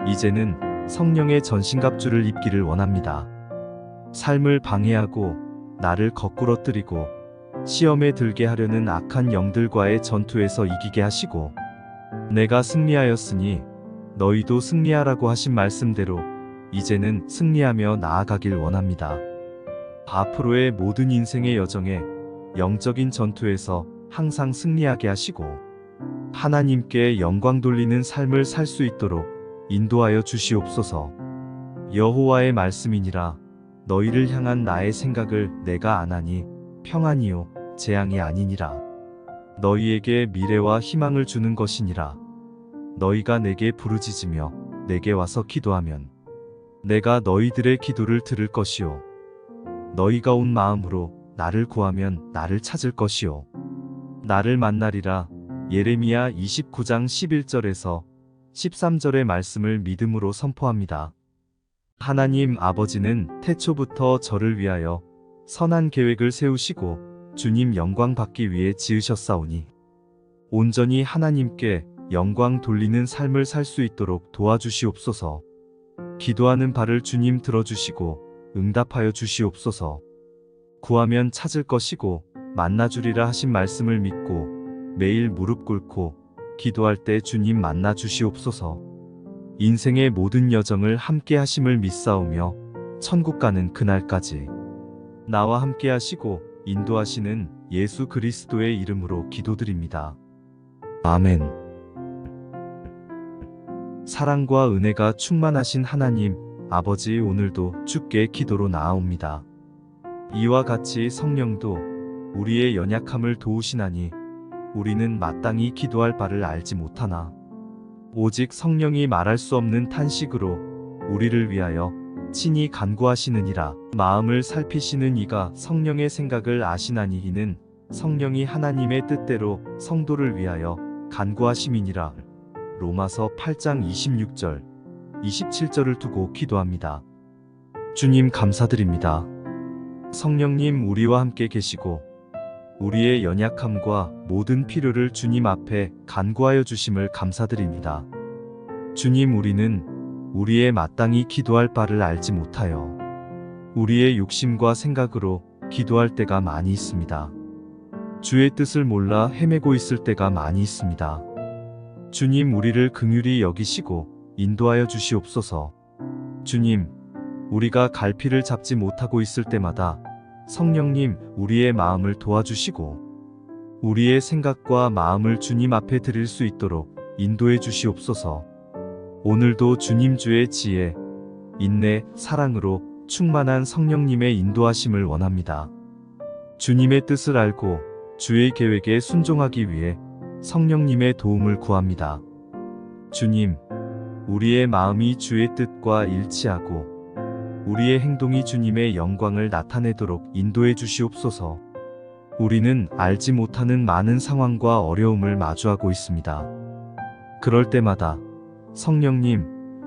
이제는 성령의 전신갑주를 입기를 원합니다. 삶을 방해하고 나를 거꾸러뜨리고 시험에 들게 하려는 악한 영들과의 전투에서 이기게 하시고 내가 승리하였으니 너희도 승리하라고 하신 말씀대로 이제는 승리하며 나아가길 원합니다. 앞으로의 모든 인생의 여정에 영적인 전투에서 항상 승리하게 하시고 하나님께 영광 돌리는 삶을 살 수 있도록 인도하여 주시옵소서. 여호와의 말씀이니라. 너희를 향한 나의 생각을 내가 아나니 평안이요 재앙이 아니니라. 너희에게 미래와 희망을 주는 것이니라. 너희가 내게 부르짖으며 내게 와서 기도하면 내가 너희들의 기도를 들을 것이요 너희가 온 마음으로 나를 구하면 나를 찾을 것이요 나를 만나리라. 예레미야 29장 11절에서 13절의 말씀을 믿음으로 선포합니다. 하나님 아버지는 태초부터 저를 위하여 선한 계획을 세우시고 주님 영광 받기 위해 지으셨사오니 온전히 하나님께 영광 돌리는 삶을 살 수 있도록 도와주시옵소서. 기도하는 바를 주님 들어주시고 응답하여 주시옵소서. 구하면 찾을 것이고 만나주리라 하신 말씀을 믿고 매일 무릎 꿇고 기도할 때 주님 만나 주시옵소서. 인생의 모든 여정을 함께 하심을 믿사오며 천국 가는 그날까지 나와 함께 하시고 인도하시는 예수 그리스도의 이름으로 기도드립니다. 아멘. 사랑과 은혜가 충만하신 하나님 아버지, 오늘도 주께 기도로 나아옵니다. 이와 같이 성령도 우리의 연약함을 도우시나니 우리는 마땅히 기도할 바를 알지 못하나 오직 성령이 말할 수 없는 탄식으로 우리를 위하여 친히 간구하시느니라. 마음을 살피시는 이가 성령의 생각을 아시나니 이는 성령이 하나님의 뜻대로 성도를 위하여 간구하심이니라. 로마서 8장 26절, 27절을 두고 기도합니다. 주님 감사드립니다. 성령님 우리와 함께 계시고 우리의 연약함과 모든 필요를 주님 앞에 간구하여 주심을 감사드립니다. 주님, 우리는 우리의 마땅히 기도할 바를 알지 못하여 우리의 욕심과 생각으로 기도할 때가 많이 있습니다. 주의 뜻을 몰라 헤매고 있을 때가 많이 있습니다. 주님, 우리를 긍휼히 여기시고 인도하여 주시옵소서. 주님, 우리가 갈피를 잡지 못하고 있을 때마다 성령님 우리의 마음을 도와주시고 우리의 생각과 마음을 주님 앞에 드릴 수 있도록 인도해 주시옵소서. 오늘도 주님 주의 지혜, 인내, 사랑으로 충만한 성령님의 인도하심을 원합니다. 주님의 뜻을 알고 주의 계획에 순종하기 위해 성령님의 도움을 구합니다. 주님, 우리의 마음이 주의 뜻과 일치하고 우리의 행동이 주님의 영광을 나타내도록 인도해 주시옵소서. 우리는 알지 못하는 많은 상황과 어려움을 마주하고 있습니다. 그럴 때마다 성령님,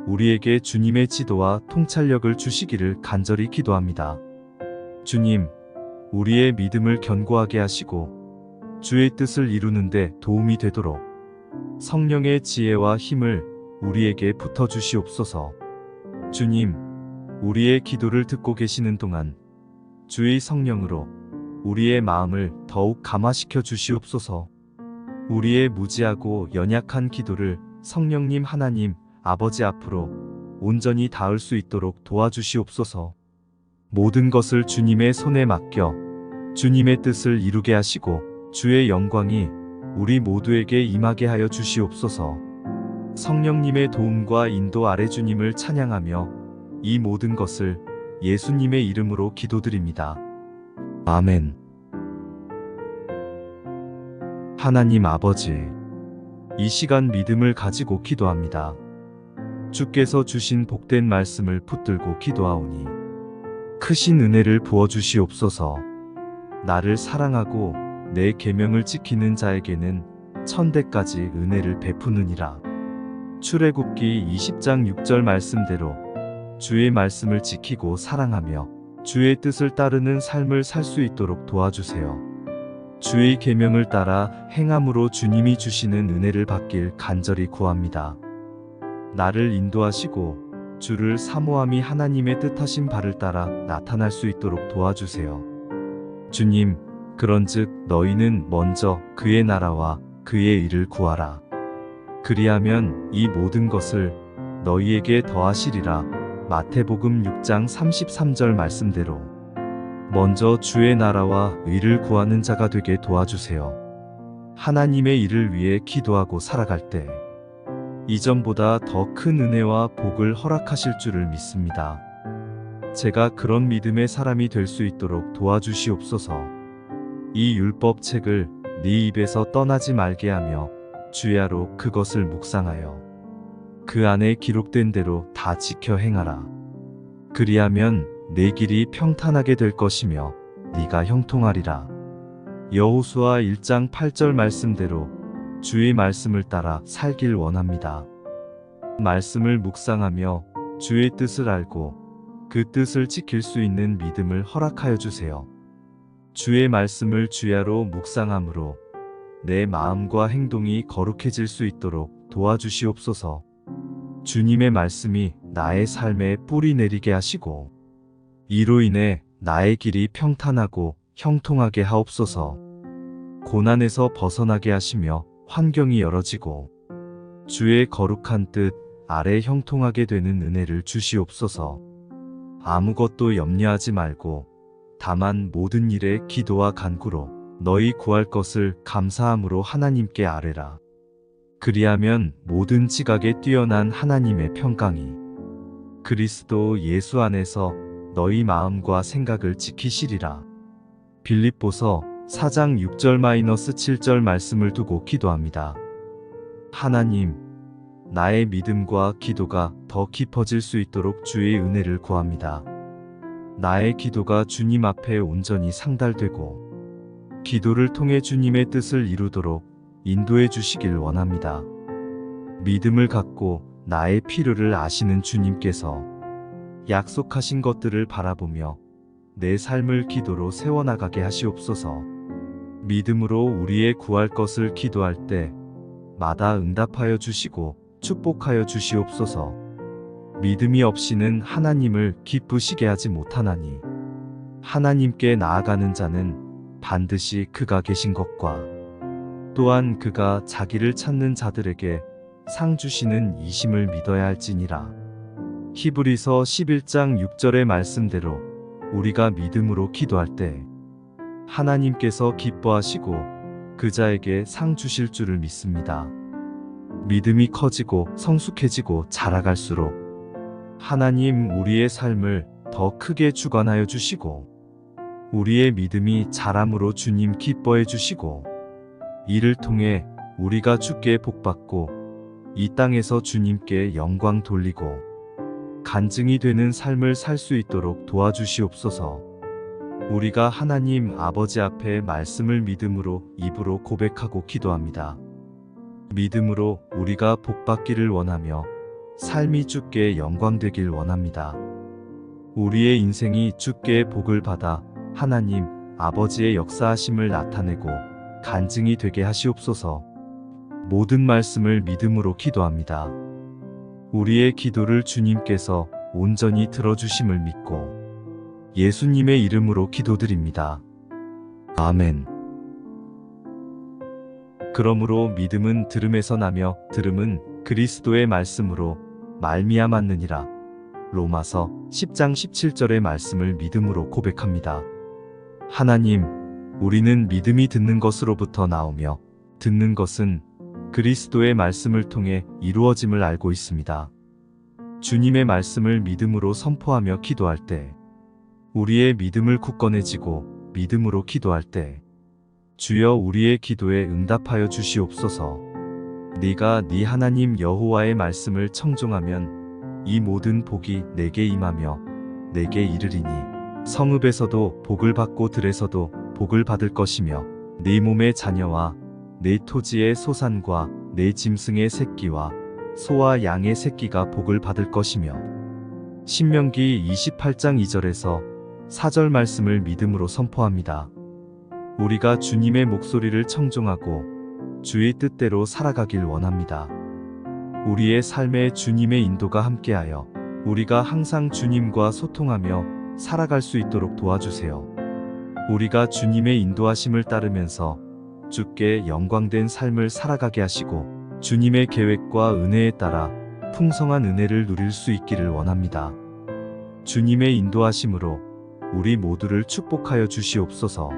우리에게 주님의 지도와 통찰력을 주시기를 간절히 기도합니다. 주님, 우리의 믿음을 견고하게 하시고 주의 뜻을 이루는데 도움이 되도록 성령의 지혜와 힘을 우리에게 붙어 주시옵소서. 주님, 우리의 기도를 듣고 계시는 동안 주의 성령으로 우리의 마음을 더욱 감화시켜 주시옵소서. 우리의 무지하고 연약한 기도를 성령님 하나님 아버지 앞으로 온전히 닿을 수 있도록 도와주시옵소서. 모든 것을 주님의 손에 맡겨 주님의 뜻을 이루게 하시고 주의 영광이 우리 모두에게 임하게 하여 주시옵소서. 성령님의 도움과 인도 아래 주님을 찬양하며 이 모든 것을 예수님의 이름으로 기도드립니다. 아멘. 하나님 아버지, 이 시간 믿음을 가지고 기도합니다. 주께서 주신 복된 말씀을 붙들고 기도하오니 크신 은혜를 부어주시옵소서. 나를 사랑하고 내 계명을 지키는 자에게는 천대까지 은혜를 베푸느니라. 출애굽기 20장 6절 말씀대로 주의 말씀을 지키고 사랑하며 주의 뜻을 따르는 삶을 살 수 있도록 도와주세요. 주의 계명을 따라 행함으로 주님이 주시는 은혜를 받길 간절히 구합니다. 나를 인도하시고 주를 사모함이 하나님의 뜻하신 바를 따라 나타날 수 있도록 도와주세요. 주님, 그런즉 너희는 먼저 그의 나라와 그의 일을 구하라. 그리하면 이 모든 것을 너희에게 더하시리라. 마태복음 6장 33절 말씀대로 먼저 주의 나라와 의를 구하는 자가 되게 도와주세요. 하나님의 일을 위해 기도하고 살아갈 때 이전보다 더 큰 은혜와 복을 허락하실 줄을 믿습니다. 제가 그런 믿음의 사람이 될 수 있도록 도와주시옵소서. 이 율법책을 네 입에서 떠나지 말게 하며 주야로 그것을 묵상하여 그 안에 기록된 대로 다 지켜 행하라. 그리하면 내 길이 평탄하게 될 것이며 네가 형통하리라. 여호수아 1장 8절 말씀대로 주의 말씀을 따라 살길 원합니다. 말씀을 묵상하며 주의 뜻을 알고 그 뜻을 지킬 수 있는 믿음을 허락하여 주세요. 주의 말씀을 주야로 묵상함으로 내 마음과 행동이 거룩해질 수 있도록 도와주시옵소서. 주님의 말씀이 나의 삶에 뿌리 내리게 하시고 이로 인해 나의 길이 평탄하고 형통하게 하옵소서. 고난에서 벗어나게 하시며 환경이 열어지고 주의 거룩한 뜻 아래 형통하게 되는 은혜를 주시옵소서. 아무것도 염려하지 말고 다만 모든 일에 기도와 간구로 너희 구할 것을 감사함으로 하나님께 아뢰라. 그리하면 모든 지각에 뛰어난 하나님의 평강이 그리스도 예수 안에서 너희 마음과 생각을 지키시리라. 빌립보서 4장 6절-7절 말씀을 두고 기도합니다. 하나님, 나의 믿음과 기도가 더 깊어질 수 있도록 주의 은혜를 구합니다. 나의 기도가 주님 앞에 온전히 상달되고 기도를 통해 주님의 뜻을 이루도록 인도해 주시길 원합니다. 믿음을 갖고 나의 필요를 아시는 주님께서 약속하신 것들을 바라보며 내 삶을 기도로 세워나가게 하시옵소서. 믿음으로 우리의 구할 것을 기도할 때 마다 응답하여 주시고 축복하여 주시옵소서. 믿음이 없이는 하나님을 기쁘시게 하지 못하나니 하나님께 나아가는 자는 반드시 그가 계신 것과 또한 그가 자기를 찾는 자들에게 상 주시는 이심을 믿어야 할지니라. 히브리서 11장 6절의 말씀대로 우리가 믿음으로 기도할 때 하나님께서 기뻐하시고 그 자에게 상 주실 줄을 믿습니다. 믿음이 커지고 성숙해지고 자라갈수록 하나님 우리의 삶을 더 크게 주관하여 주시고 우리의 믿음이 자람으로 주님 기뻐해 주시고 이를 통해 우리가 주께 복받고 이 땅에서 주님께 영광 돌리고 간증이 되는 삶을 살 수 있도록 도와주시옵소서. 우리가 하나님 아버지 앞에 말씀을 믿음으로 입으로 고백하고 기도합니다. 믿음으로 우리가 복받기를 원하며 삶이 주께 영광되길 원합니다. 우리의 인생이 주께 복을 받아 하나님 아버지의 역사하심을 나타내고 간증이 되게 하시옵소서. 모든 말씀을 믿음으로 기도합니다. 우리의 기도를 주님께서 온전히 들어주심을 믿고 예수님의 이름으로 기도드립니다. 아멘. 그러므로 믿음은 들음에서 나며 들음은 그리스도의 말씀으로 말미암았느니라. 로마서 10장 17절의 말씀을 믿음으로 고백합니다. 하나님, 우리는 믿음이 듣는 것으로부터 나오며 듣는 것은 그리스도의 말씀을 통해 이루어짐을 알고 있습니다. 주님의 말씀을 믿음으로 선포하며 기도할 때, 우리의 믿음을 굳건해지고 믿음으로 기도할 때, 주여 우리의 기도에 응답하여 주시옵소서. 네가 네 하나님 여호와의 말씀을 청종하면 이 모든 복이 내게 임하며 내게 이르리니 성읍에서도 복을 받고 들에서도 복을 받을 것이며 네 몸의 자녀와 네 토지의 소산과 네 짐승의 새끼와 소와 양의 새끼가 복을 받을 것이며 신명기 28장 2절에서 4절 말씀을 믿음으로 선포합니다. 우리가 주님의 목소리를 청종하고 주의 뜻대로 살아가길 원합니다. 우리의 삶에 주님의 인도가 함께하여 우리가 항상 주님과 소통하며 살아갈 수 있도록 도와주세요. 우리가 주님의 인도하심을 따르면서 주께 영광된 삶을 살아가게 하시고 주님의 계획과 은혜에 따라 풍성한 은혜를 누릴 수 있기를 원합니다. 주님의 인도하심으로 우리 모두를 축복하여 주시옵소서.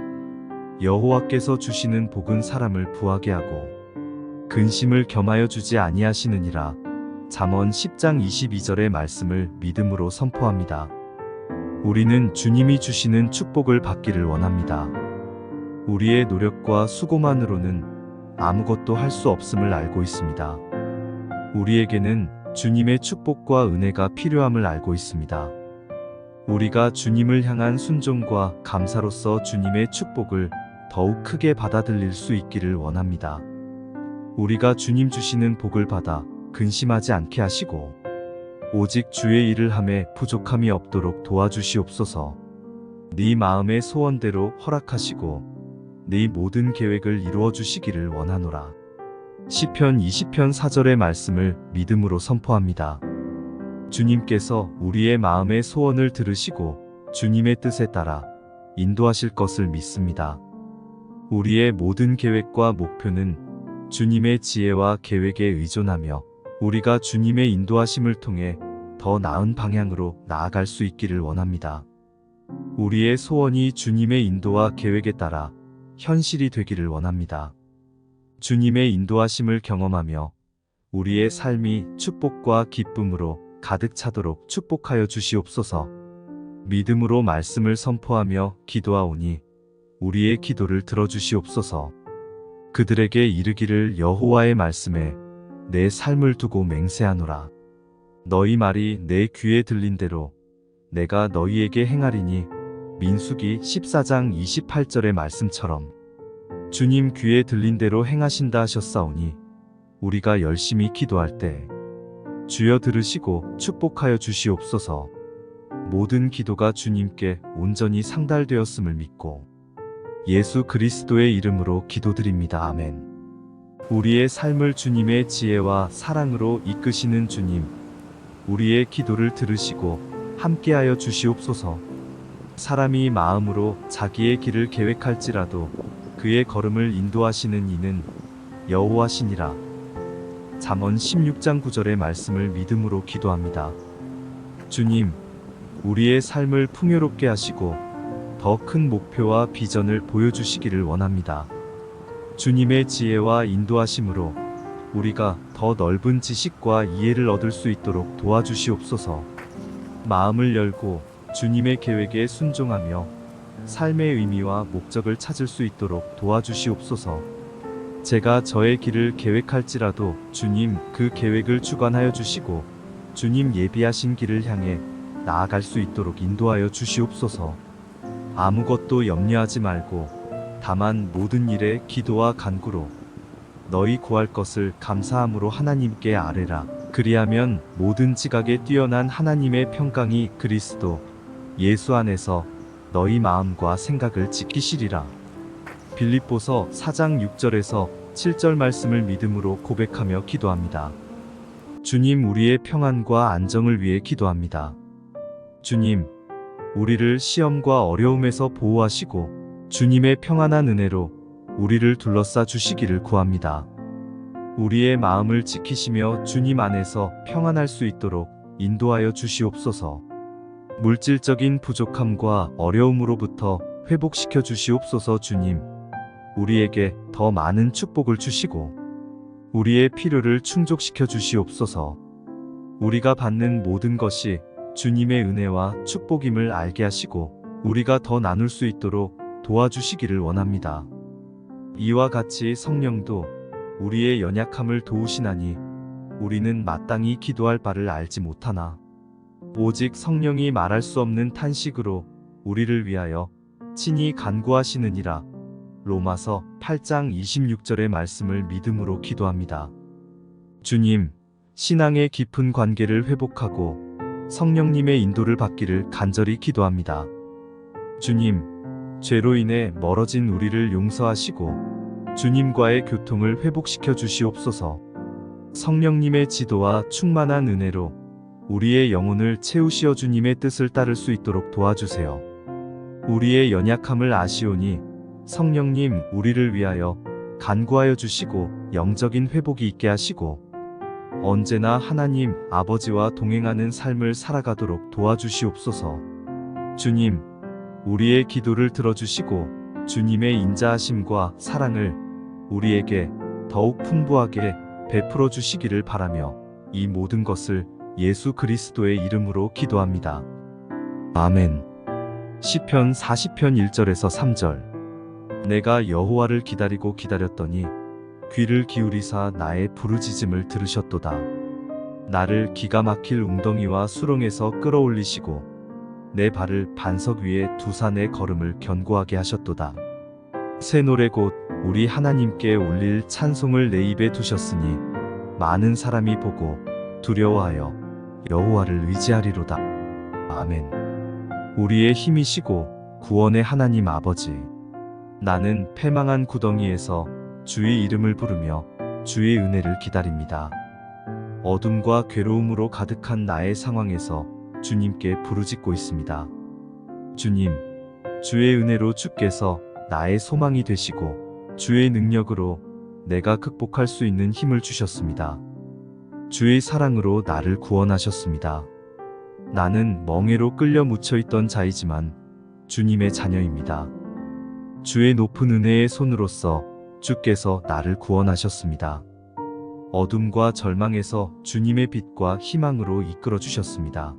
여호와께서 주시는 복은 사람을 부하게 하고 근심을 겸하여 주지 아니하시느니라. 잠언 10장 22절의 말씀을 믿음으로 선포합니다. 우리는 주님이 주시는 축복을 받기를 원합니다. 우리의 노력과 수고만으로는 아무것도 할 수 없음을 알고 있습니다. 우리에게는 주님의 축복과 은혜가 필요함을 알고 있습니다. 우리가 주님을 향한 순종과 감사로서 주님의 축복을 더욱 크게 받아들일 수 있기를 원합니다. 우리가 주님 주시는 복을 받아 근심하지 않게 하시고 오직 주의 일을 함에 부족함이 없도록 도와주시옵소서. 네 마음의 소원대로 허락하시고 네 모든 계획을 이루어 주시기를 원하노라. 시편 20편 4절의 말씀을 믿음으로 선포합니다. 주님께서 우리의 마음의 소원을 들으시고 주님의 뜻에 따라 인도하실 것을 믿습니다. 우리의 모든 계획과 목표는 주님의 지혜와 계획에 의존하며 우리가 주님의 인도하심을 통해 더 나은 방향으로 나아갈 수 있기를 원합니다. 우리의 소원이 주님의 인도와 계획에 따라 현실이 되기를 원합니다. 주님의 인도하심을 경험하며 우리의 삶이 축복과 기쁨으로 가득 차도록 축복하여 주시옵소서. 믿음으로 말씀을 선포하며 기도하오니 우리의 기도를 들어주시옵소서. 그들에게 이르기를 여호와의 말씀에 내 삶을 두고 맹세하노라. 너희 말이 내 귀에 들린 대로 내가 너희에게 행하리니 민수기 14장 28절의 말씀처럼 주님 귀에 들린 대로 행하신다 하셨사오니 우리가 열심히 기도할 때 주여 들으시고 축복하여 주시옵소서. 모든 기도가 주님께 온전히 상달되었음을 믿고 예수 그리스도의 이름으로 기도드립니다. 아멘. 우리의 삶을 주님의 지혜와 사랑으로 이끄시는 주님, 우리의 기도를 들으시고 함께하여 주시옵소서. 사람이 마음으로 자기의 길을 계획할지라도 그의 걸음을 인도하시는 이는 여호와시니라. 잠언 16장 9절의 말씀을 믿음으로 기도합니다. 주님, 우리의 삶을 풍요롭게 하시고 더 큰 목표와 비전을 보여주시기를 원합니다. 주님의 지혜와 인도하심으로 우리가 더 넓은 지식과 이해를 얻을 수 있도록 도와주시옵소서. 마음을 열고 주님의 계획에 순종하며 삶의 의미와 목적을 찾을 수 있도록 도와주시옵소서. 제가 저의 길을 계획할지라도 주님 그 계획을 주관하여 주시고 주님 예비하신 길을 향해 나아갈 수 있도록 인도하여 주시옵소서. 아무것도 염려하지 말고 다만 모든 일에 기도와 간구로 너희 구할 것을 감사함으로 하나님께 아뢰라. 그리하면 모든 지각에 뛰어난 하나님의 평강이 그리스도 예수 안에서 너희 마음과 생각을 지키시리라. 빌립보서 4장 6절에서 7절 말씀을 믿음으로 고백하며 기도합니다. 주님, 우리의 평안과 안정을 위해 기도합니다. 주님, 우리를 시험과 어려움에서 보호하시고 주님의 평안한 은혜로 우리를 둘러싸 주시기를 구합니다. 우리의 마음을 지키시며 주님 안에서 평안할 수 있도록 인도하여 주시옵소서. 물질적인 부족함과 어려움으로부터 회복시켜 주시옵소서. 주님, 우리에게 더 많은 축복을 주시고 우리의 필요를 충족시켜 주시옵소서. 우리가 받는 모든 것이 주님의 은혜와 축복임을 알게 하시고 우리가 더 나눌 수 있도록 도와주시기를 원합니다. 이와 같이 성령도 우리의 연약함을 도우시나니 우리는 마땅히 기도할 바를 알지 못하나 오직 성령이 말할 수 없는 탄식으로 우리를 위하여 친히 간구하시느니라. 로마서 8장 26절의 말씀을 믿음으로 기도합니다. 주님, 신앙의 깊은 관계를 회복하고 성령님의 인도를 받기를 간절히 기도합니다. 주님, 죄로 인해 멀어진 우리를 용서하시고 주님과의 교통을 회복시켜 주시옵소서. 성령님의 지도와 충만한 은혜로 우리의 영혼을 채우시어 주님의 뜻을 따를 수 있도록 도와주세요. 우리의 연약함을 아시오니 성령님, 우리를 위하여 간구하여 주시고 영적인 회복이 있게 하시고 언제나 하나님 아버지와 동행하는 삶을 살아가도록 도와주시옵소서. 주님, 우리의 기도를 들어주시고 주님의 인자하심과 사랑을 우리에게 더욱 풍부하게 베풀어 주시기를 바라며 이 모든 것을 예수 그리스도의 이름으로 기도합니다. 아멘. 시편 40편 1절에서 3절. 내가 여호와를 기다리고 기다렸더니 귀를 기울이사 나의 부르짖음을 들으셨도다. 나를 기가 막힐 웅덩이와 수렁에서 끌어올리시고 내 발을 반석 위에 두사 내 걸음을 견고하게 하셨도다. 새 노래 곧 우리 하나님께 올릴 찬송을 내 입에 두셨으니 많은 사람이 보고 두려워하여 여호와를 의지하리로다. 아멘. 우리의 힘이시고 구원의 하나님 아버지, 나는 패망한 구덩이에서 주의 이름을 부르며 주의 은혜를 기다립니다. 어둠과 괴로움으로 가득한 나의 상황에서 주님께 부르짖고 있습니다. 주님, 주의 은혜로 주께서 나의 소망이 되시고 주의 능력으로 내가 극복할 수 있는 힘을 주셨습니다. 주의 사랑으로 나를 구원하셨습니다. 나는 멍에로 끌려 묻혀있던 자이지만 주님의 자녀입니다. 주의 높은 은혜의 손으로서 주께서 나를 구원하셨습니다. 어둠과 절망에서 주님의 빛과 희망으로 이끌어 주셨습니다.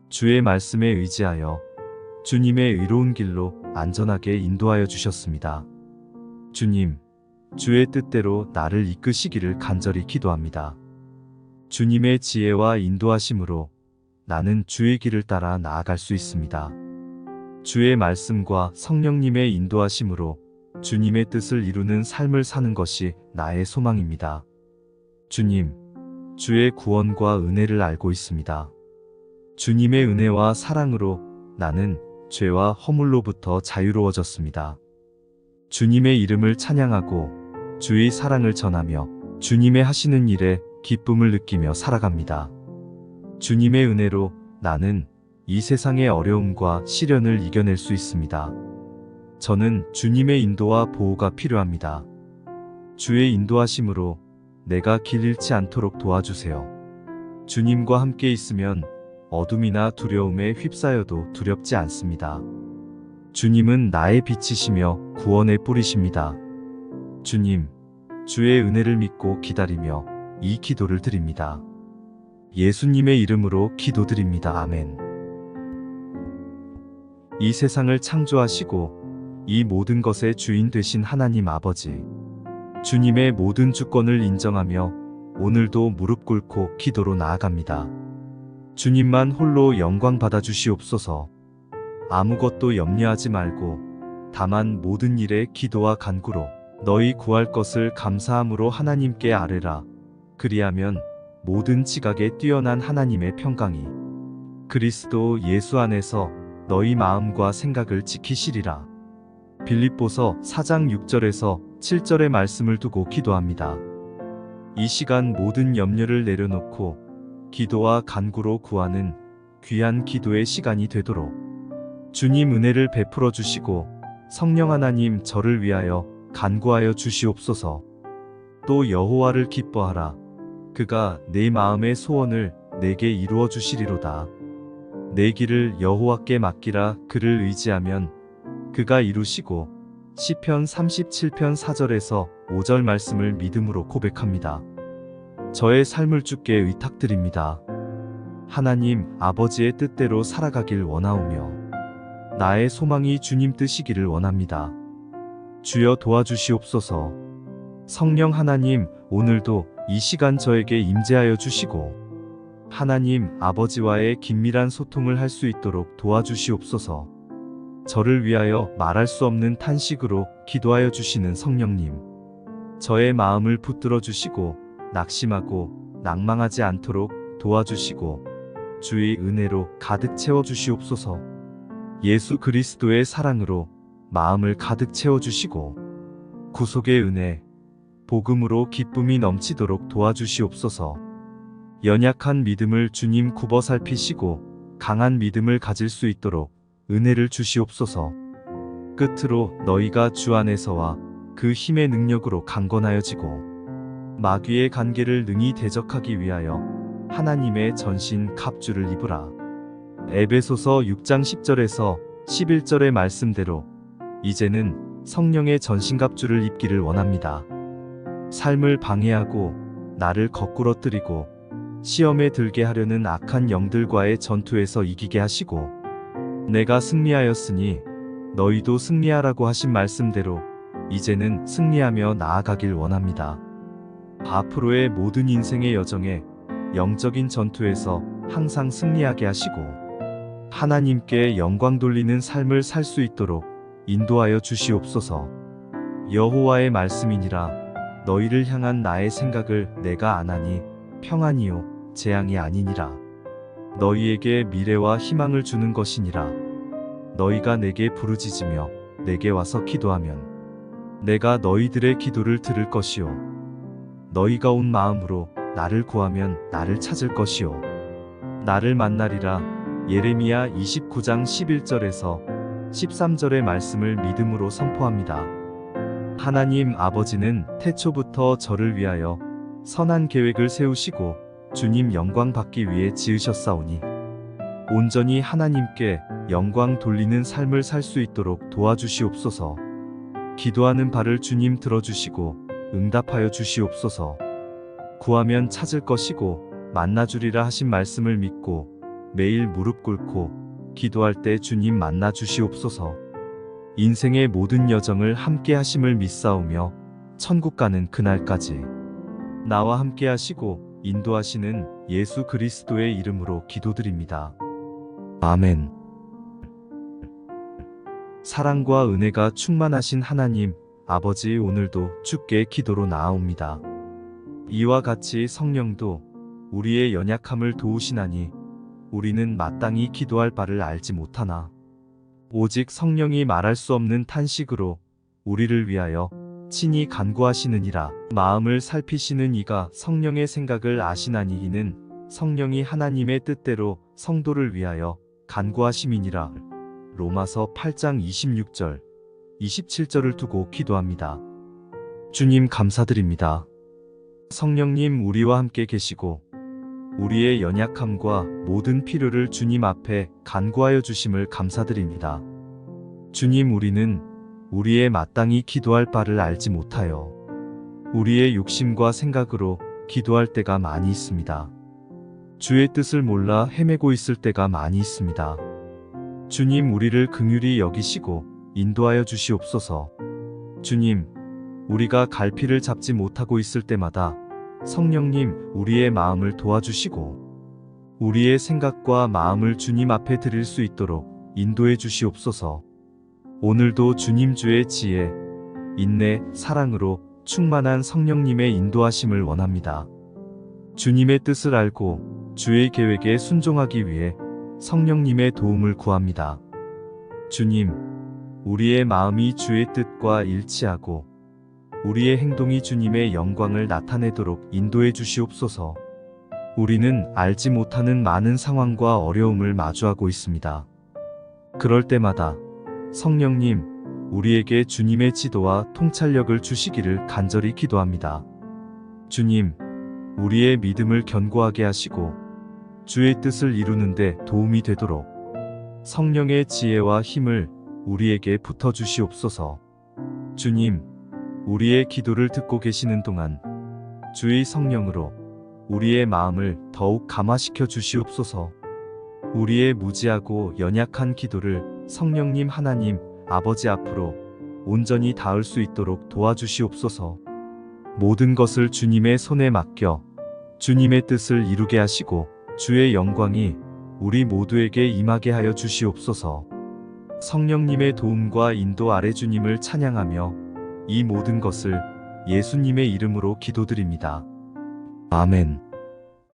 주의 말씀에 의지하여 주님의 의로운 길로 안전하게 인도하여 주셨습니다. 주님, 주의 뜻대로 나를 이끄시기를 간절히 기도합니다. 주님의 지혜와 인도하심으로 나는 주의 길을 따라 나아갈 수 있습니다. 주의 말씀과 성령님의 인도하심으로 주님의 뜻을 이루는 삶을 사는 것이 나의 소망입니다. 주님, 주의 구원과 은혜를 알고 있습니다. 주님의 은혜와 사랑으로 나는 죄와 허물로부터 자유로워졌습니다. 주님의 이름을 찬양하고 주의 사랑을 전하며 주님의 하시는 일에 기쁨을 느끼며 살아갑니다. 주님의 은혜로 나는 이 세상의 어려움과 시련을 이겨낼 수 있습니다. 저는 주님의 인도와 보호가 필요합니다. 주의 인도하심으로 내가 길 잃지 않도록 도와주세요. 주님과 함께 있으면 어둠이나 두려움에 휩싸여도 두렵지 않습니다. 주님은 나의 빛이시며 구원의 뿌리십니다. 주님, 주의 은혜를 믿고 기다리며 이 기도를 드립니다. 예수님의 이름으로 기도드립니다. 아멘. 이 세상을 창조하시고 이 모든 것의 주인 되신 하나님 아버지, 주님의 모든 주권을 인정하며 오늘도 무릎 꿇고 기도로 나아갑니다. 주님만 홀로 영광 받아 주시옵소서. 아무것도 염려하지 말고 다만 모든 일에 기도와 간구로 너희 구할 것을 감사함으로 하나님께 아뢰라. 그리하면 모든 지각에 뛰어난 하나님의 평강이 그리스도 예수 안에서 너희 마음과 생각을 지키시리라. 빌립보서 4장 6절에서 7절의 말씀을 두고 기도합니다. 이 시간 모든 염려를 내려놓고 기도와 간구로 구하는 귀한 기도의 시간이 되도록 주님 은혜를 베풀어 주시고 성령 하나님 저를 위하여 간구하여 주시옵소서. 또 여호와를 기뻐하라. 그가 내 마음의 소원을 내게 이루어 주시리로다. 내 길을 여호와께 맡기라. 그를 의지하면 그가 이루시고 시편 37편 4절에서 5절 말씀을 믿음으로 고백합니다. 저의 삶을 주께 의탁드립니다. 하나님 아버지의 뜻대로 살아가길 원하오며 나의 소망이 주님 뜻이기를 원합니다. 주여 도와주시옵소서. 성령 하나님 오늘도 이 시간 저에게 임재하여 주시고 하나님 아버지와의 긴밀한 소통을 할 수 있도록 도와주시옵소서. 저를 위하여 말할 수 없는 탄식으로 기도하여 주시는 성령님, 저의 마음을 붙들어 주시고 낙심하고 낭망하지 않도록 도와주시고 주의 은혜로 가득 채워 주시옵소서. 예수 그리스도의 사랑으로 마음을 가득 채워 주시고 구속의 은혜, 복음으로 기쁨이 넘치도록 도와주시옵소서. 연약한 믿음을 주님 굽어 살피시고 강한 믿음을 가질 수 있도록 은혜를 주시옵소서. 끝으로 너희가 주 안에서와 그 힘의 능력으로 강건하여지고 마귀의 관계를 능히 대적하기 위하여 하나님의 전신 갑주를 입으라. 에베소서 6장 10절에서 11절의 말씀대로 이제는 성령의 전신갑주를 입기를 원합니다. 삶을 방해하고 나를 거꾸러뜨리고 시험에 들게 하려는 악한 영들과의 전투에서 이기게 하시고 내가 승리하였으니 너희도 승리하라고 하신 말씀대로 이제는 승리하며 나아가길 원합니다. 앞으로의 모든 인생의 여정에 영적인 전투에서 항상 승리하게 하시고 하나님께 영광 돌리는 삶을 살 수 있도록 인도하여 주시옵소서. 여호와의 말씀이니라. 너희를 향한 나의 생각을 내가 아나니 평안이요 재앙이 아니니라. 너희에게 미래와 희망을 주는 것이니라. 너희가 내게 부르짖으며 내게 와서 기도하면 내가 너희들의 기도를 들을 것이요 너희가 온 마음으로 나를 구하면 나를 찾을 것이요 나를 만나리라. 예레미야 29장 11절에서 13절의 말씀을 믿음으로 선포합니다. 하나님 아버지는 태초부터 저를 위하여 선한 계획을 세우시고 주님 영광 받기 위해 지으셨사오니 온전히 하나님께 영광 돌리는 삶을 살 수 있도록 도와주시옵소서. 기도하는 바를 주님 들어주시고 응답하여 주시옵소서. 구하면 찾을 것이고 만나주리라 하신 말씀을 믿고 매일 무릎 꿇고 기도할 때 주님 만나 주시옵소서. 인생의 모든 여정을 함께 하심을 믿사오며 천국 가는 그날까지 나와 함께 하시고 인도하시는 예수 그리스도의 이름으로 기도드립니다. 아멘. 사랑과 은혜가 충만하신 하나님 아버지 오늘도 주께 기도로 나아옵니다. 이와 같이 성령도 우리의 연약함을 도우시나니 우리는 마땅히 기도할 바를 알지 못하나 오직 성령이 말할 수 없는 탄식으로 우리를 위하여 친히 간구하시느니라. 마음을 살피시는 이가 성령의 생각을 아시나니 이는 성령이 하나님의 뜻대로 성도를 위하여 간구하심이니라. 로마서 8장 26절, 27절을 두고 기도합니다. 주님 감사드립니다. 성령님 우리와 함께 계시고 우리의 연약함과 모든 필요를 주님 앞에 간구하여 주심을 감사드립니다. 주님 우리는 우리의 마땅히 기도할 바를 알지 못하여 우리의 욕심과 생각으로 기도할 때가 많이 있습니다. 주의 뜻을 몰라 헤매고 있을 때가 많이 있습니다. 주님 우리를 긍휼히 여기시고 인도하여 주시옵소서. 주님 우리가 갈피를 잡지 못하고 있을 때마다 성령님 우리의 마음을 도와주시고 우리의 생각과 마음을 주님 앞에 드릴 수 있도록 인도해 주시옵소서. 오늘도 주님 주의 지혜, 인내, 사랑으로 충만한 성령님의 인도하심을 원합니다. 주님의 뜻을 알고 주의 계획에 순종하기 위해 성령님의 도움을 구합니다. 주님, 우리의 마음이 주의 뜻과 일치하고 우리의 행동이 주님의 영광을 나타내도록 인도해 주시옵소서. 우리는 알지 못하는 많은 상황과 어려움을 마주하고 있습니다. 그럴 때마다 성령님, 우리에게 주님의 지도와 통찰력을 주시기를 간절히 기도합니다. 주님, 우리의 믿음을 견고하게 하시고 주의 뜻을 이루는데 도움이 되도록 성령의 지혜와 힘을 우리에게 붙어 주시옵소서. 주님, 우리의 기도를 듣고 계시는 동안 주의 성령으로 우리의 마음을 더욱 감화시켜 주시옵소서. 우리의 무지하고 연약한 기도를 성령님 하나님 아버지 앞으로 온전히 닿을 수 있도록 도와주시옵소서. 모든 것을 주님의 손에 맡겨 주님의 뜻을 이루게 하시고 주의 영광이 우리 모두에게 임하게 하여 주시옵소서. 성령님의 도움과 인도 아래 주님을 찬양하며 이 모든 것을 예수님의 이름으로 기도드립니다. 아멘.